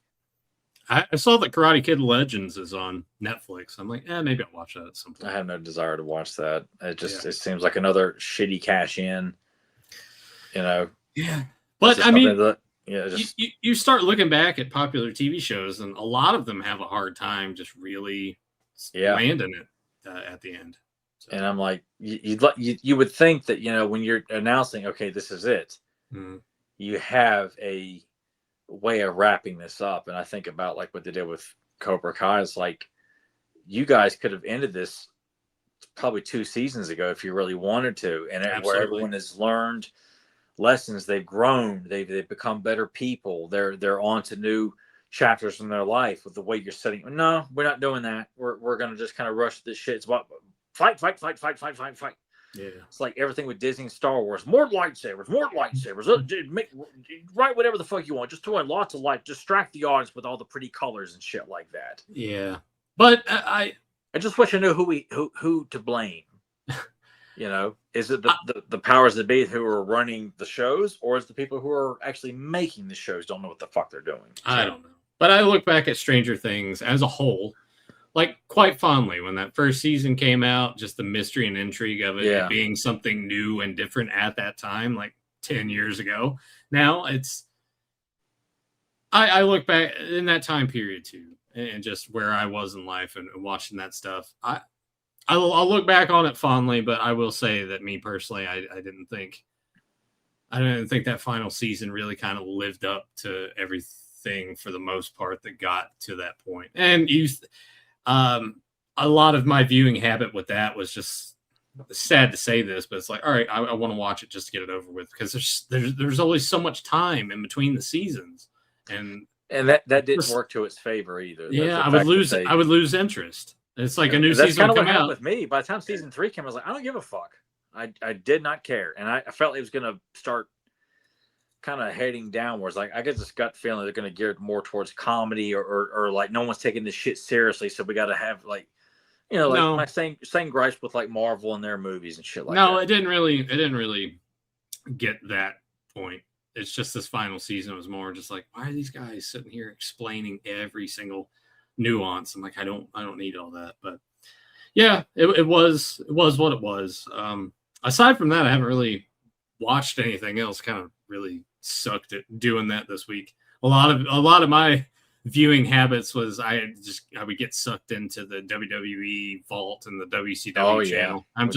I saw that Karate Kid Legends is on Netflix. I'm like, maybe I'll watch that at some point. I have no desire to watch that. It seems like another shitty cash in. Yeah, but I mean, you start looking back at popular TV shows, and a lot of them have a hard time just really landing it at the end. So. And I'm like, you would think that when you're announcing, okay, this is it, you have a way of wrapping this up. And I think about like what they did with Cobra Kai. It's like, you guys could have ended this probably 2 seasons ago if you really wanted to, and where everyone has learned lessons, they've grown, they've become better people, they're on to new chapters in their life. With the way you're setting, no, we're not doing that, we're gonna just kind of rush this shit. It's fight, fight, fight, fight, fight, fight, fight. Yeah. It's like everything with Disney and Star Wars. More lightsabers, more lightsabers. Write whatever the fuck you want. Just throw in lots of light. Distract the audience with all the pretty colors and shit like that. Yeah. But I just wish I knew who to blame. You know, is it the powers that be who are running the shows, or is the people who are actually making the shows don't know what the fuck they're doing? I don't know. But I look back at Stranger Things as a whole, like quite fondly when that first season came out, just the mystery and intrigue of it, it being something new and different at that time, like 10 years ago. Now it's, I look back in that time period too, and just where I was in life and watching that stuff. I'll look back on it fondly, but I will say that me personally, I didn't think that final season really kind of lived up to everything for the most part that got to that point. And a lot of my viewing habit with that was just sad to say this, but it's like, all right, I want to watch it just to get it over with, because there's always so much time in between the seasons, and that didn't work to its favor either. Yeah, I would lose interest. It's like a new season would come out. With me, by the time season 3 came, I was like, I don't give a fuck. I did not care, and I felt it was going to start kind of heading downwards. Like I get this gut feeling they're going to gear more towards comedy, or like no one's taking this shit seriously, so we got to have like, you know, like my same gripes with like Marvel and their movies and shit like that. No, it didn't really get that point. It's just this final season was more just like, why are these guys sitting here explaining every single nuance? I'm like, I don't need all that. But yeah, it was what it was. Aside from that, I haven't really watched anything else. Kind of really sucked at doing that this week. A lot of my viewing habits was I would get sucked into the WWE vault and the WCW channel. I'm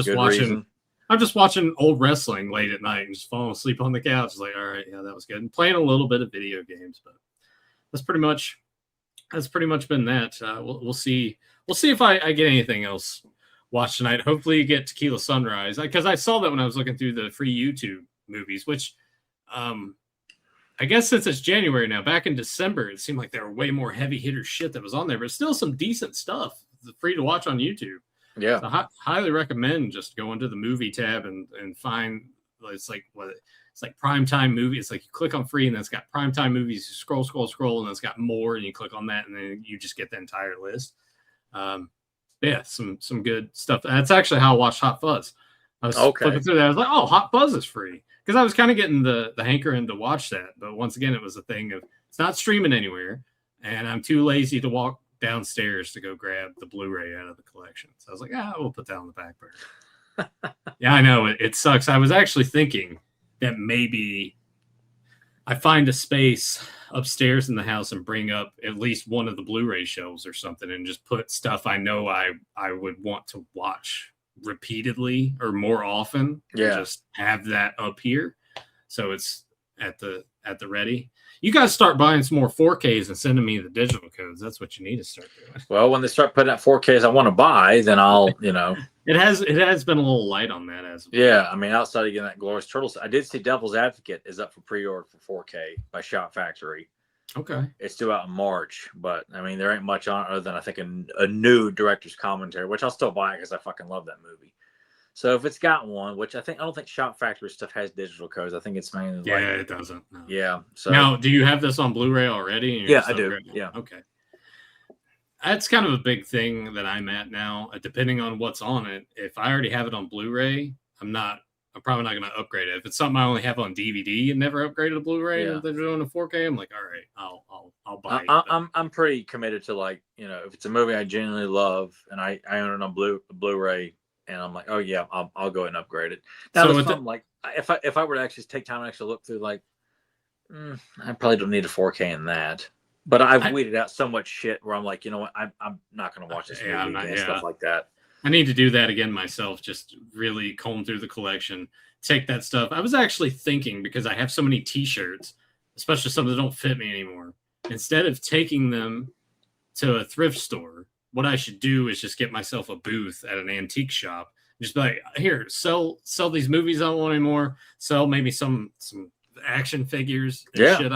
just watching old wrestling late at night and just falling asleep on the couch. It's like, all right, yeah, that was good. And playing a little bit of video games, but that's pretty much been that. We'll see if I get anything else watched tonight. Hopefully you get Tequila Sunrise, because I saw that when I was looking through the free YouTube movies, which I guess since it's January now, back in December, it seemed like there were way more heavy hitter shit that was on there, but still some decent stuff free to watch on YouTube. Yeah. So highly recommend just going to the movie tab and find, it's like primetime movie. It's like you click on free and then it's got primetime movies, you scroll, and it's got more, and you click on that and then you just get the entire list. Yeah, some good stuff. That's actually how I watched Hot Fuzz. I was flipping through that. I was like, oh, Hot Fuzz is free. Because I was kind of getting the hankering to watch that. But once again, it was a thing of it's not streaming anywhere, and I'm too lazy to walk downstairs to go grab the Blu-ray out of the collection. So I was like, we'll put that on the back burner. Yeah, I know. It sucks. I was actually thinking that maybe I find a space upstairs in the house and bring up at least one of the Blu-ray shelves or something and just put stuff I know I would want to watch repeatedly or more often. Yeah, just have that up here so it's at the ready. You guys start buying some more 4Ks and sending me the digital codes. That's what you need to start doing. Well, when they start putting out 4Ks I want to buy, then I'll it has been a little light on that as well. Yeah, I mean, outside of getting that Glorious Turtles, I did see Devil's Advocate is up for pre-order for 4K by Shout Factory. Okay. It's due out in March, but I mean, there ain't much on it other than I think a new director's commentary, which I'll still buy because I fucking love that movie. So if it's got one, which I don't think Shout Factory stuff has digital codes. I think it's mainly it doesn't. No. Yeah. So now, do you have this on Blu-ray already? Yeah, I do. Yeah. Okay. That's kind of a big thing that I'm at now. Depending on what's on it, if I already have it on Blu-ray, I'm probably not going to upgrade it. If it's something I only have on DVD and never upgraded to Blu-ray, and they're doing a 4K, I'm like, all right, I'll buy it. I'm pretty committed to, like, if it's a movie I genuinely love and I own it on Blu-ray, and I'm like, oh yeah, I'll go ahead and upgrade it. Now, like, if I were to actually take time and actually look through, like, I probably don't need a 4K in that. But I've weeded out so much shit where I'm like, you know what, I'm not going to watch this movie and stuff like that. I need to do that again myself, just really comb through the collection, take that stuff. I was actually thinking, because I have so many t-shirts, especially some that don't fit me anymore, instead of taking them to a thrift store, what I should do is just get myself a booth at an antique shop. Just be like, here, sell these movies I don't want anymore. Sell maybe some action figures and shit,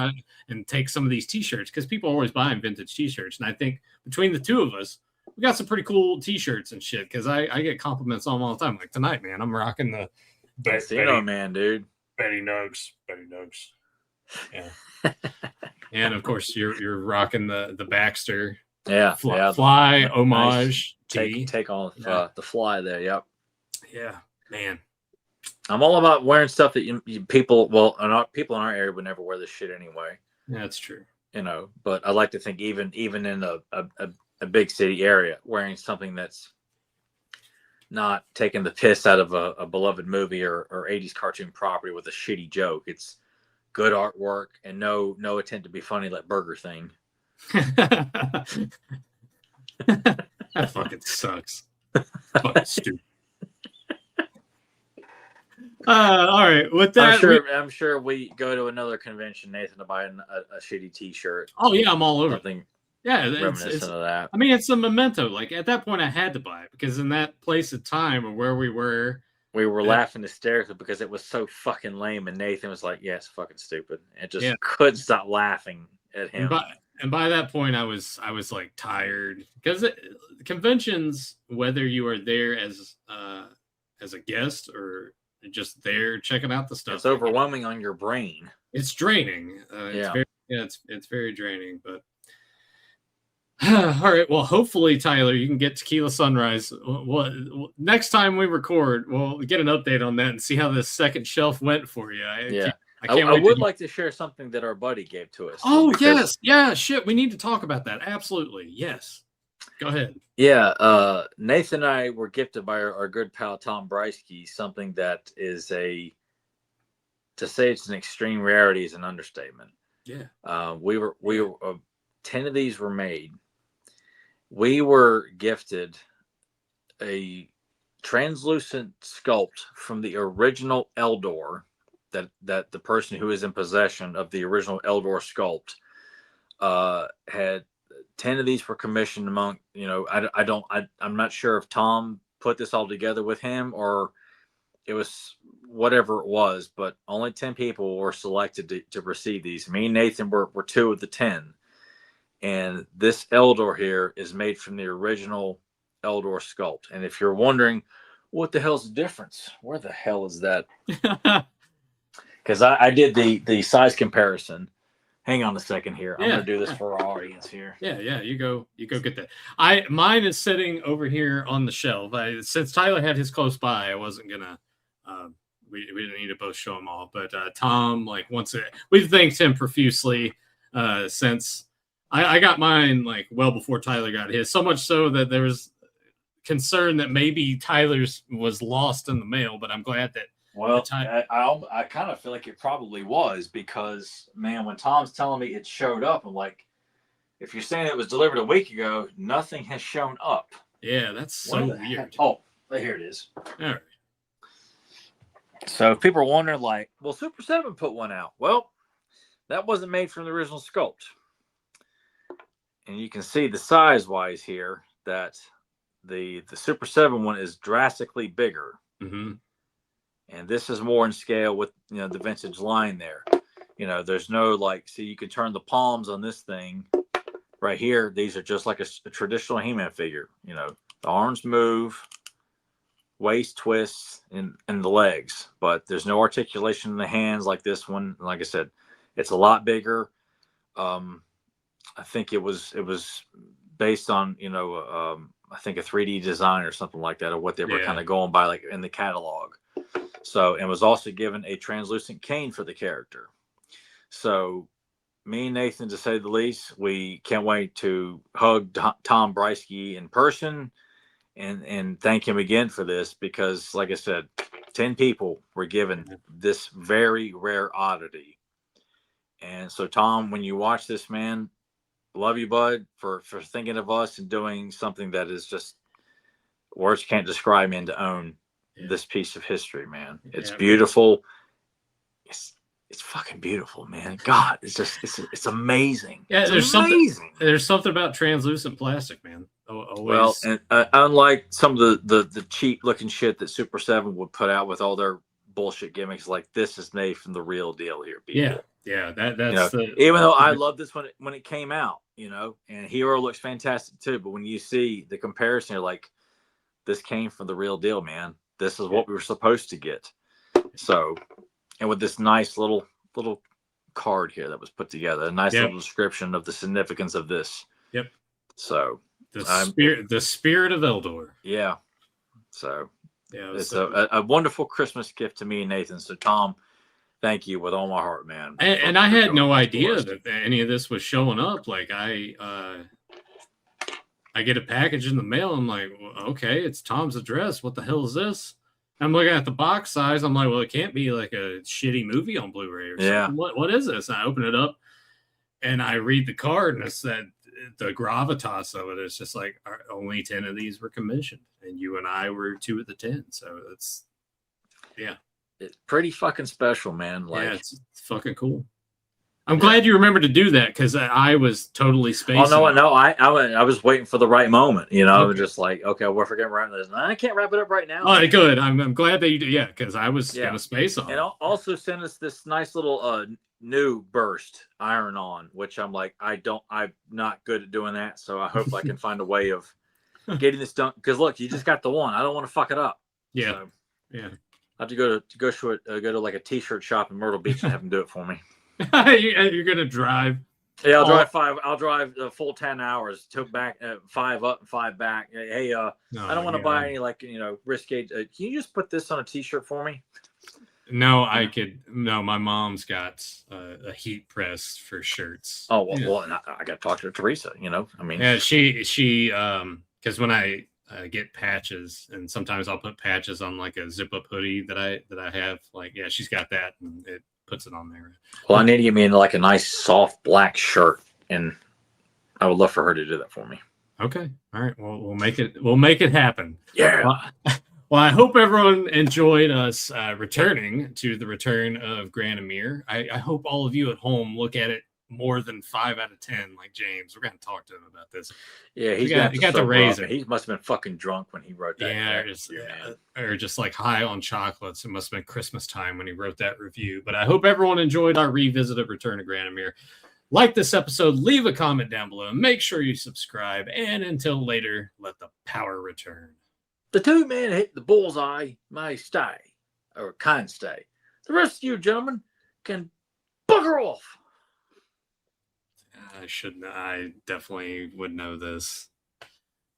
and take some of these t-shirts, because people are always buying vintage t-shirts. And I think between the two of us, we got some pretty cool T-shirts and shit. Because I get compliments on them all the time. Like tonight, man, I'm rocking the Casino Man, dude. Betty Nugs. Yeah. And of course, you're rocking the Baxter. Yeah, Fly homage. Nice. Take on the Fly there. Yep. Yeah, man. I'm all about wearing stuff that people in our area would never wear this shit anyway. Yeah, that's true. But I like to think even in a big city area, wearing something that's not taking the piss out of a beloved movie or 80s cartoon property with a shitty joke. It's good artwork and no attempt to be funny like Burger Thing. That fucking sucks. Fucking stupid. All right. With that, I'm sure we go to another convention, Nathan, to buy a shitty T-shirt. Oh yeah, I'm all over. Something yeah, reminiscent of that. I mean, it's a memento. Like at that point, I had to buy it because in that place of time or where we were laughing hysterically because it was so fucking lame, and Nathan was like, "Yeah, it's fucking stupid," and just couldn't stop laughing at him. And by that point, I was like tired because conventions, whether you are there as a guest or just there checking out the stuff, it's overwhelming on your brain. It's draining. It's very draining. But all right, well, hopefully, Tyler, you can get Tequila Sunrise. Well, next time we record, we'll get an update on that and see how this second shelf went for you. I would like to share something that our buddy gave to us. Oh, yes. Yeah, shit. We need to talk about that. Absolutely. Yes. Go ahead. Yeah. Nathan and I were gifted by our good pal, Tom Breisky, something that is to say it's an extreme rarity is an understatement. Yeah. We were 10 of these were made. We were gifted a translucent sculpt from the original Eldor. That the person who is in possession of the original Eldor sculpt had 10 of these were commissioned among, I'm not sure if Tom put this all together with him or it was whatever it was, but only 10 people were selected to receive these. Me and Nathan were 2 of the 10. And this Eldor here is made from the original Eldor sculpt. And if you're wondering, what the hell's the difference? Where the hell is that? Because I did the size comparison. Hang on a second here. I'm going to do this for our audience here. Yeah. You go get that. Mine is sitting over here on the shelf. Since Tyler had his close by, I wasn't gonna. We didn't need to both show them all. But Tom, we thanked him profusely. Since I got mine well before Tyler got his. So much so that there was concern that maybe Tyler's was lost in the mail. But I'm glad that. Well, I kind of feel like it probably was because, man, when Tom's telling me it showed up, I'm like, if you're saying it was delivered a week ago, nothing has shown up. Yeah, that's so weird. Heck? Oh, here it is. All right. So if people are wondering, well, Super 7 put one out. Well, that wasn't made from the original sculpt. And you can see the size-wise here that the Super 7 one is drastically bigger. Mm-hmm. And this is more in scale with, the vintage line there. There's no so you can turn the palms on this thing right here. These are just like a traditional He-Man figure. The arms move, waist twists, and the legs. But there's no articulation in the hands like this one. Like I said, it's a lot bigger. I think it was based on, I think a 3D design or something like that, or what they were kind of going by in the catalog. So, and was also given a translucent cane for the character. So, me and Nathan, to say the least, we can't wait to hug Tom Breisky in person and thank him again for this because, like I said, 10 people were given this very rare oddity. And so, Tom, when you watch this, man, love you, bud, for thinking of us and doing something that is just words can't describe, man, to own this piece of history, man. It's beautiful. It's fucking beautiful, man. God, it's amazing. Yeah, it's amazing. There's something about translucent plastic, man. Always. Well, and unlike some of the cheap looking shit that Super 7 would put out with all their bullshit gimmicks, this is made from the real deal here, people. Yeah, that's even though I love this when it came out, and Hero looks fantastic too. But when you see the comparison, you're like, this came from the real deal, man. This is what we were supposed to get. So, and with this nice little card here that was put together, a nice little description of the significance of this. Yep. So the spirit of Eldor. Yeah. So yeah, it's a wonderful Christmas gift to me and Nathan. So Tom, thank you with all my heart, man. And I had no idea that any of this was showing up. Like I get a package in the mail. I'm like, well, okay, it's Tom's address. What the hell is this? I'm looking at the box size. I'm like, well, it can't be like a shitty movie on Blu-ray or something. What is this? And I open it up and I read the card, and it's that the gravitas of it. It's just like only 10 of these were commissioned, and you and I were 2 of the 10. So it's pretty fucking special, man. Like, it's fucking cool. I'm glad you remembered to do that, because I was totally spacing. Oh no! I was waiting for the right moment. I was just like, okay, we're forgetting wrap this. I can't wrap it up right now. Oh, good. I'm glad that you did. Yeah, because I was gonna space on. And also send us this nice little new burst iron on, which I'm like, I'm not good at doing that. So I hope I can find a way of getting this done. Because look, you just got the one. I don't want to fuck it up. Yeah, so yeah. I have to go to like a t-shirt shop in Myrtle Beach and have them do it for me. You're gonna drive? Yeah, I'll drive the full 10 hours. Took back 5 up and 5 back. Hey, I don't want to buy any risque. Can you just put this on a t-shirt for me? No, I could. No, my mom's got a heat press for shirts. Oh well, I got to talk to Teresa. I mean, yeah, she because when I get patches, and sometimes I'll put patches on like a zip up hoodie that I have. Like, yeah, she's got that, and it puts it on there. Well, I need to get me like a nice soft black shirt, and I would love for her to do that for me. Okay, all right. Well, we'll make it happen. Yeah. Well, I hope everyone enjoyed us returning to the return of Granamyr. I hope all of you at home look at it more than 5 out of 10, like James. We're going to talk to him about this. Yeah, he got to raise it. He must have been fucking drunk when he wrote that. Yeah, or just like high on chocolates. It must have been Christmas time when he wrote that review. But I hope everyone enjoyed our revisit of Return of Granamyr. Like this episode, leave a comment down below. Make sure you subscribe. And until later, let the power return. The 2 men hit the bullseye may stay, or can stay. The rest of you gentlemen can bugger off. I definitely would know this.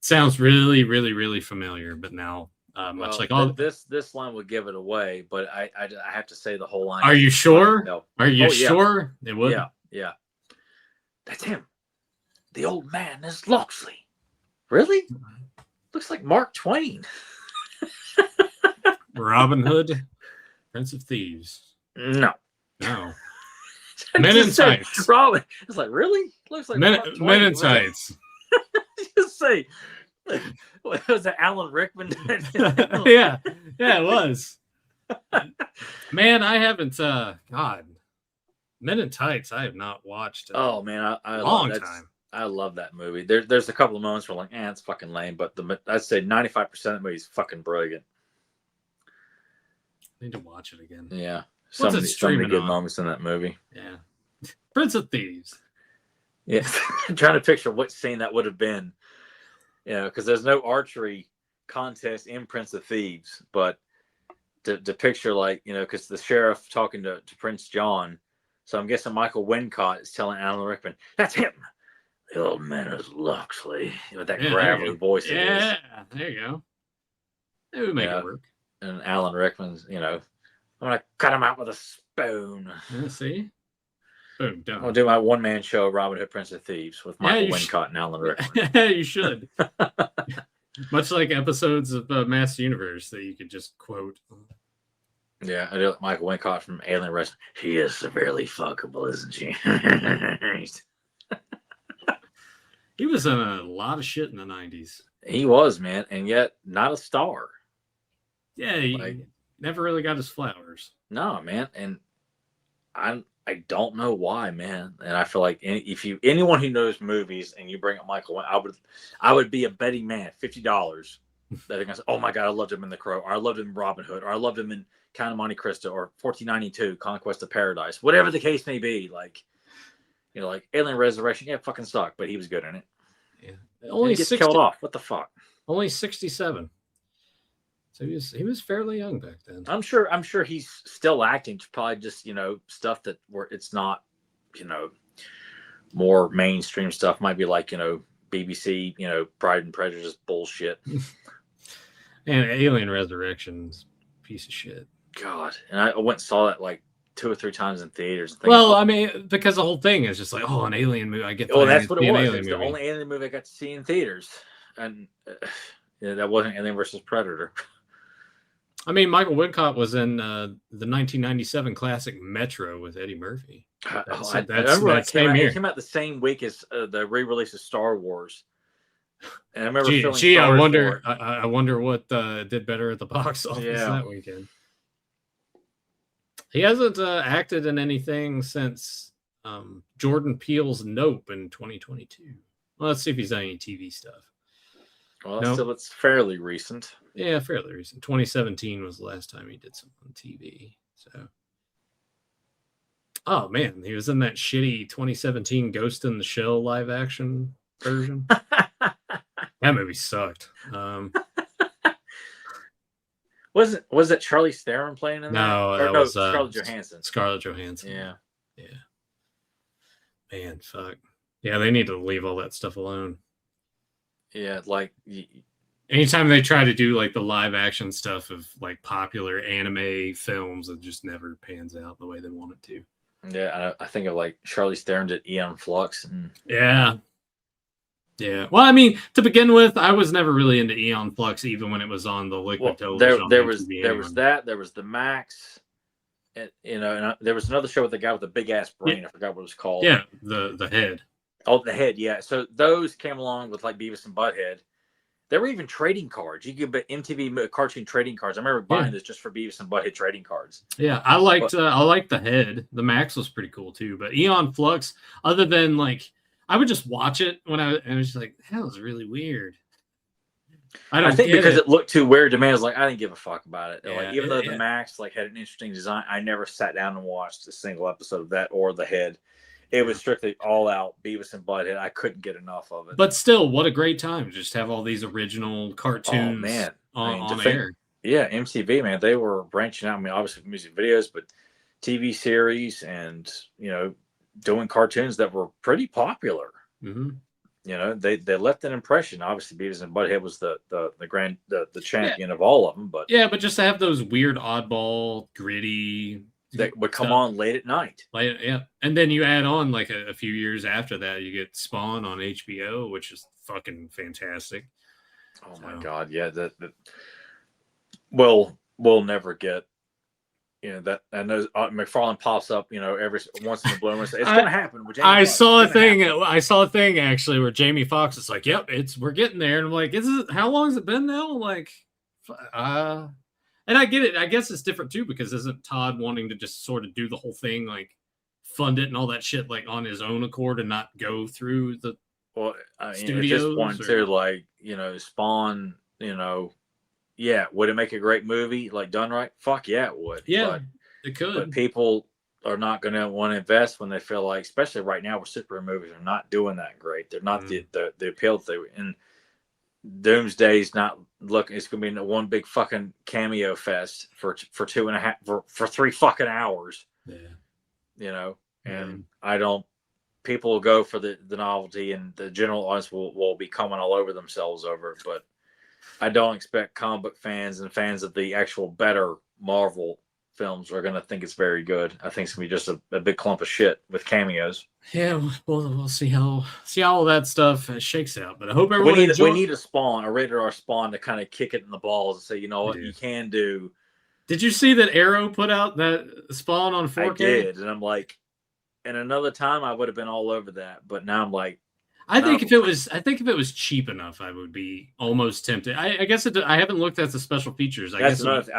Sounds really, really, really familiar, but now much like all this line would give it away, but I have to say the whole line. Are you sure? No. Are you sure? It would. Yeah. That's him. The old man is Loxley. Really? Looks like Mark Twain. Robin Hood, Prince of Thieves. No. Men in Tights. Robin. It's like, really? Looks like Men in Tights. Just say, what was it, Alan Rickman? yeah, it was. Man, I haven't. God, Men in Tights. I have not watched. Oh man, I long time. I love that movie. There's a couple of moments where I'm like, it's fucking lame, but I'd say 95% of the movie is fucking brilliant. I need to watch it again. Yeah. So many good moments in that movie. Yeah. Prince of Thieves. Yeah. I'm trying to picture what scene that would have been. Because there's no archery contest in Prince of Thieves, but to picture because the sheriff talking to Prince John. So I'm guessing Michael Wincott is telling Alan Rickman, that's him. The old man is Loxley, with that gravelly voice. Yeah, there you go. It would make it work. And Alan Rickman's, I'm gonna cut him out with a spoon. See, boom, done. I'll do my one-man show, Robin Hood, Prince of Thieves, with Michael Wincott and Alan Rickman. Yeah, you should. Much like episodes of Master Universe that you could just quote. Yeah, I do like Michael Wincott from Alien Wrestling. She is severely fuckable, isn't she? He was in a lot of shit in the 90s. He was, man, and yet not a star. Yeah, he never really got his flowers. No, man, and I don't know why, man. And I feel like anyone who knows movies and you bring up Michael, I would be a betting man, $50. That they're gonna say, oh my god, I loved him in The Crow, or I loved him in Robin Hood, or I loved him in Count of Monte Cristo, or 1492, Conquest of Paradise, whatever the case may be. Like, You know, like Alien Resurrection, yeah, fucking sucked, but he was good in it. Yeah. Only he gets killed off. What the fuck? Only 67. So he was fairly young back then. I'm sure he's still acting. Probably just, you know, stuff that where it's not, you know, more mainstream stuff. Might be like, you know, BBC, you know, Pride and Prejudice bullshit. And Alien Resurrection's piece of shit. God, and I went and saw that like 2 or 3 times in theaters. Well, I mean, because the whole thing is just like, oh, an alien movie. I get. Well, that's what it was. It's the only alien movie I got to see in theaters, and that wasn't Alien versus Predator. I mean, Michael Woodcock was in the 1997 classic Metro with Eddie Murphy. I remember it came out the same week as the re-release of Star Wars. And I remember feeling I wonder what did better at the box office that weekend. He hasn't acted in anything since Jordan Peele's Nope in 2022. Well, let's see if he's done any TV stuff. Well, still, it's fairly recent. Yeah, fairly recent. 2017 was the last time he did something on TV. So, oh man, he was in that shitty 2017 Ghost in the Shell live action version. That movie sucked. Was it Charlize Theron playing in that? No, was Scarlett Johansson. Scarlett Johansson. Yeah. Man, fuck. Yeah, they need to leave all that stuff alone. Yeah, like anytime they try to do like the live action stuff of like popular anime films, it just never pans out the way they want it to. Yeah, I think of like Charlize Theron did Aeon Flux. And... Yeah. Well, I mean, to begin with, I was never really into Aeon Flux, even when it was on the liquid television. There was that. There was the Max. And, you know, and there was another show with the guy with the big ass brain. Yeah. I forgot what it was called. Yeah, the Head. Oh, the Head. Yeah. So those came along with like Beavis and Butthead. There were even trading cards. You could get MTV cartoon trading cards. I remember buying this just for Beavis and Butthead trading cards. Yeah, I liked the Head. The Max was pretty cool too. But Aeon Flux, other than like, I would just watch it when I was just like, that was really weird. I think because it looked too weird to me, I was like, I didn't give a fuck about it. Yeah, like, even though the Max like had an interesting design, I never sat down and watched a single episode of that or the Head. It was strictly all out Beavis and Butthead. I couldn't get enough of it. But still, what a great time to just have all these original cartoons on air. Yeah, MTV, man, they were branching out. I mean, obviously music videos, but TV series and, you know, doing cartoons that were pretty popular. Mm-hmm. You know, they left an impression. Obviously, Beavis and Butthead was the champion of all of them. But but just to have those weird, oddball, gritty that would come on late at night. And then you add on like a few years after that, you get Spawn on HBO, which is fucking fantastic. Oh my god, yeah. We'll never get. You know that, and those McFarlane pops up, you know, every once in a blue moon. It's going to happen. I saw a thing actually where Jamie Foxx is like, "Yep, we're getting there," and I'm like, how long has it been now? Like, and I get it. I guess it's different too because isn't Todd wanting to just sort of do the whole thing, like fund it and all that shit, like on his own accord and not go through the studios? At this point too, like, you know, Spawn, you know. Yeah, would it make a great movie, like done right? Fuck yeah, it would. Yeah, it could. But people are not going to want to invest when they feel like, especially right now, where superhero movies are not doing that great. They're not the appeal that they were. And Doomsday's not looking. It's going to be one big fucking cameo fest for 3 fucking hours. Yeah, you know, and I don't. People will go for the novelty, and the general audience will be coming all over themselves over it, but. I don't expect comic book fans and fans of the actual better Marvel films are going to think it's very good. I think it's going to be just a big clump of shit with cameos. Yeah, we'll see how all that stuff shakes out. But I hope everyone we need a Spawn, a rated R Spawn to kind of kick it in the balls and say, you know what, you can do. Did you see that Arrow put out that Spawn on 4K? I did, and I'm like, in another time I would have been all over that, but now I'm like. I think if it was cheap enough, I would be almost tempted. I guess I haven't looked at the special features. I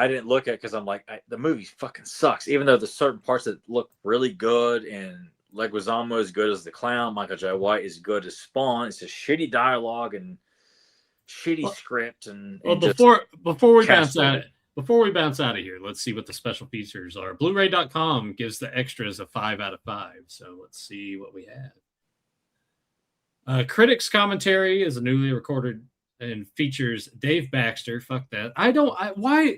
didn't look at because I'm like the movie fucking sucks. Even though there's certain parts that look really good and Leguizamo is good as the clown, Michael J. White is good as Spawn. It's just shitty dialogue and shitty script and before we bounce out, Before we bounce out of here, let's see what the special features are. Blu-ray.com gives the extras a 5 out of 5. So let's see what we have. Critics commentary is a newly recorded and features Dave Baxter. Fuck that. Why?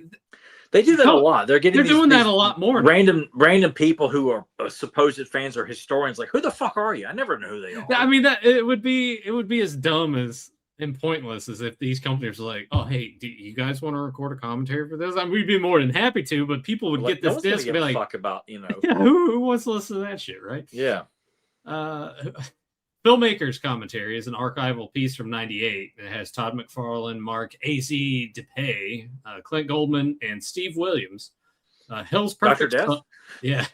They do that a lot. They're doing that a lot more. Random people who are supposed fans or historians. Like, who the fuck are you? I never know who they are. I mean, that it would be as dumb as and pointless as if these companies are like, oh, hey, do you guys want to record a commentary for this? I mean, we'd be more than happy to, but people would get this disc and be like, fuck about, yeah, who wants to listen to that shit, right? Yeah. Filmmakers commentary is an archival piece from '98. It has Todd McFarlane, Mark A.Z. DePay, Clint Goldman, and Steve Williams. Hell's Perfect Son. Yeah.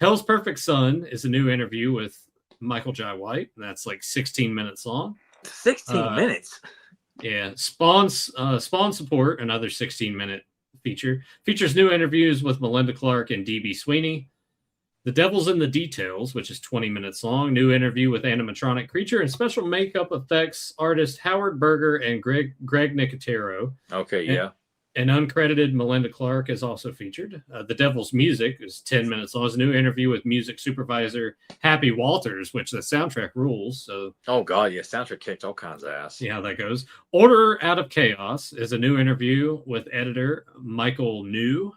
Hell's Perfect Son is a new interview with Michael Jai White. And that's like 16 minutes long. 16 minutes? Yeah. Spawn Support, another 16-minute feature. Features new interviews with Melinda Clark and D.B. Sweeney. The Devil's in the Details, which is 20 minutes long. New interview with animatronic creature and special makeup effects artist Howard Berger and Greg Nicotero. Okay, yeah. An uncredited Melinda Clark is also featured. The Devil's Music is 10 minutes long. It's a new interview with music supervisor Happy Walters, which the soundtrack rules. So, oh god, yeah, soundtrack kicked all kinds of ass. Yeah, how that goes. Order Out of Chaos is a new interview with editor Michael New.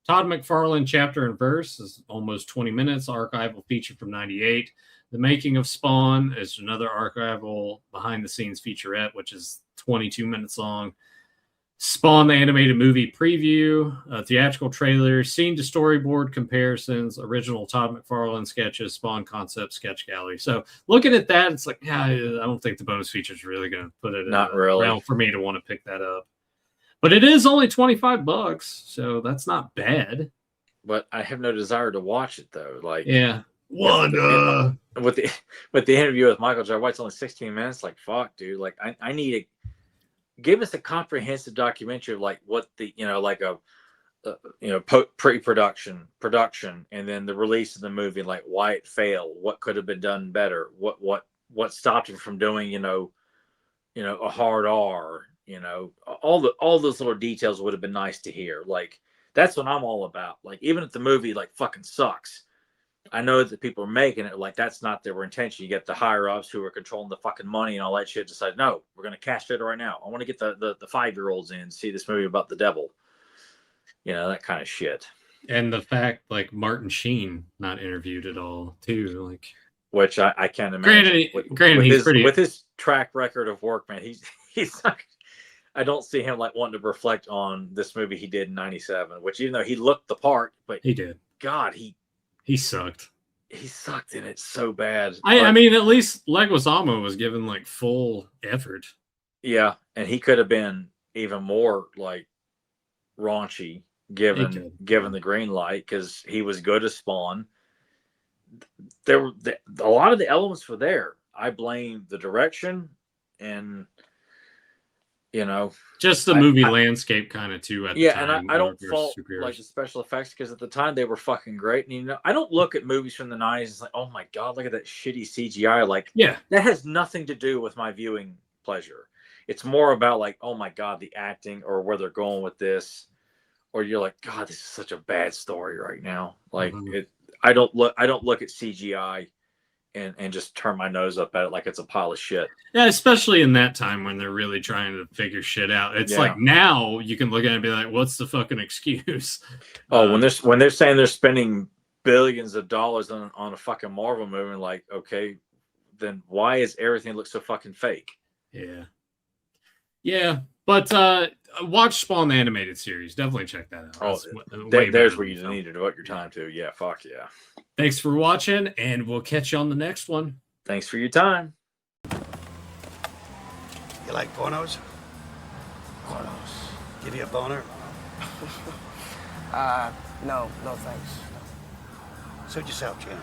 Todd McFarlane chapter and verse is almost 20 minutes. Archival feature from '98. The Making of Spawn is another archival behind the scenes featurette, which is 22 minutes long. Spawn, the animated movie preview, theatrical trailer, scene to storyboard comparisons, original Todd McFarlane sketches, Spawn concept sketch gallery. So looking at that, it's like, yeah, I don't think the bonus feature is really going to put it around for me to want to pick that up. But it is only $25, so that's not bad. But I have no desire to watch it though. Like, yeah, with the interview with Michael Jai White's only 16 minutes. Like, fuck, dude. Like, I need give us a comprehensive documentary of like what the pre-production, production, and then the release of the movie, like why it failed, what could have been done better, what stopped it from doing a hard R. All those little details would have been nice to hear. Like, that's what I'm all about. Like, even if the movie like fucking sucks, I know that people are making it like that's not their intention. You get the higher ups who are controlling the fucking money and all that shit. Decide, no, we're gonna cash it right now. I want to get the 5-year-olds in, see this movie about the devil. That kind of shit. And the fact, like, Martin Sheen not interviewed at all too, like, which I can't imagine. Granted, with his track record of work, man, he's not. I don't see him like wanting to reflect on this movie he did in '97, which even though he looked the part, but he did. God, he sucked. He sucked in it so bad. I mean, at least Leguizamo was given like full effort. Yeah, and he could have been even more like raunchy given the green light because he was good as Spawn. A lot of the elements were there. I blame the direction and just the movie landscape kind of too at the time. And I don't fault like the special effects because at the time they were fucking great. And I don't look at movies from the 90s and like, oh my god, look at that shitty CGI. Like, yeah, that has nothing to do with my viewing pleasure. It's more about like, oh my god, the acting or where they're going with this, or you're like, god, this is such a bad story right now. Like, I don't look at CGI and just turn my nose up at it like it's a pile of shit. Yeah, especially in that time when they're really trying to figure shit out. It's like now you can look at it and be like, what's the fucking excuse? Oh, when they're saying they're spending billions of dollars on a fucking Marvel movie, like, okay, then why is everything look so fucking fake? Yeah. Yeah. But watch Spawn the animated series. Definitely check that out. There's where you need to devote your time to. Yeah, fuck yeah. Thanks for watching, and we'll catch you on the next one. Thanks for your time. You like pornos? Pornos. Give you a boner? No thanks. Suit yourself, Jim.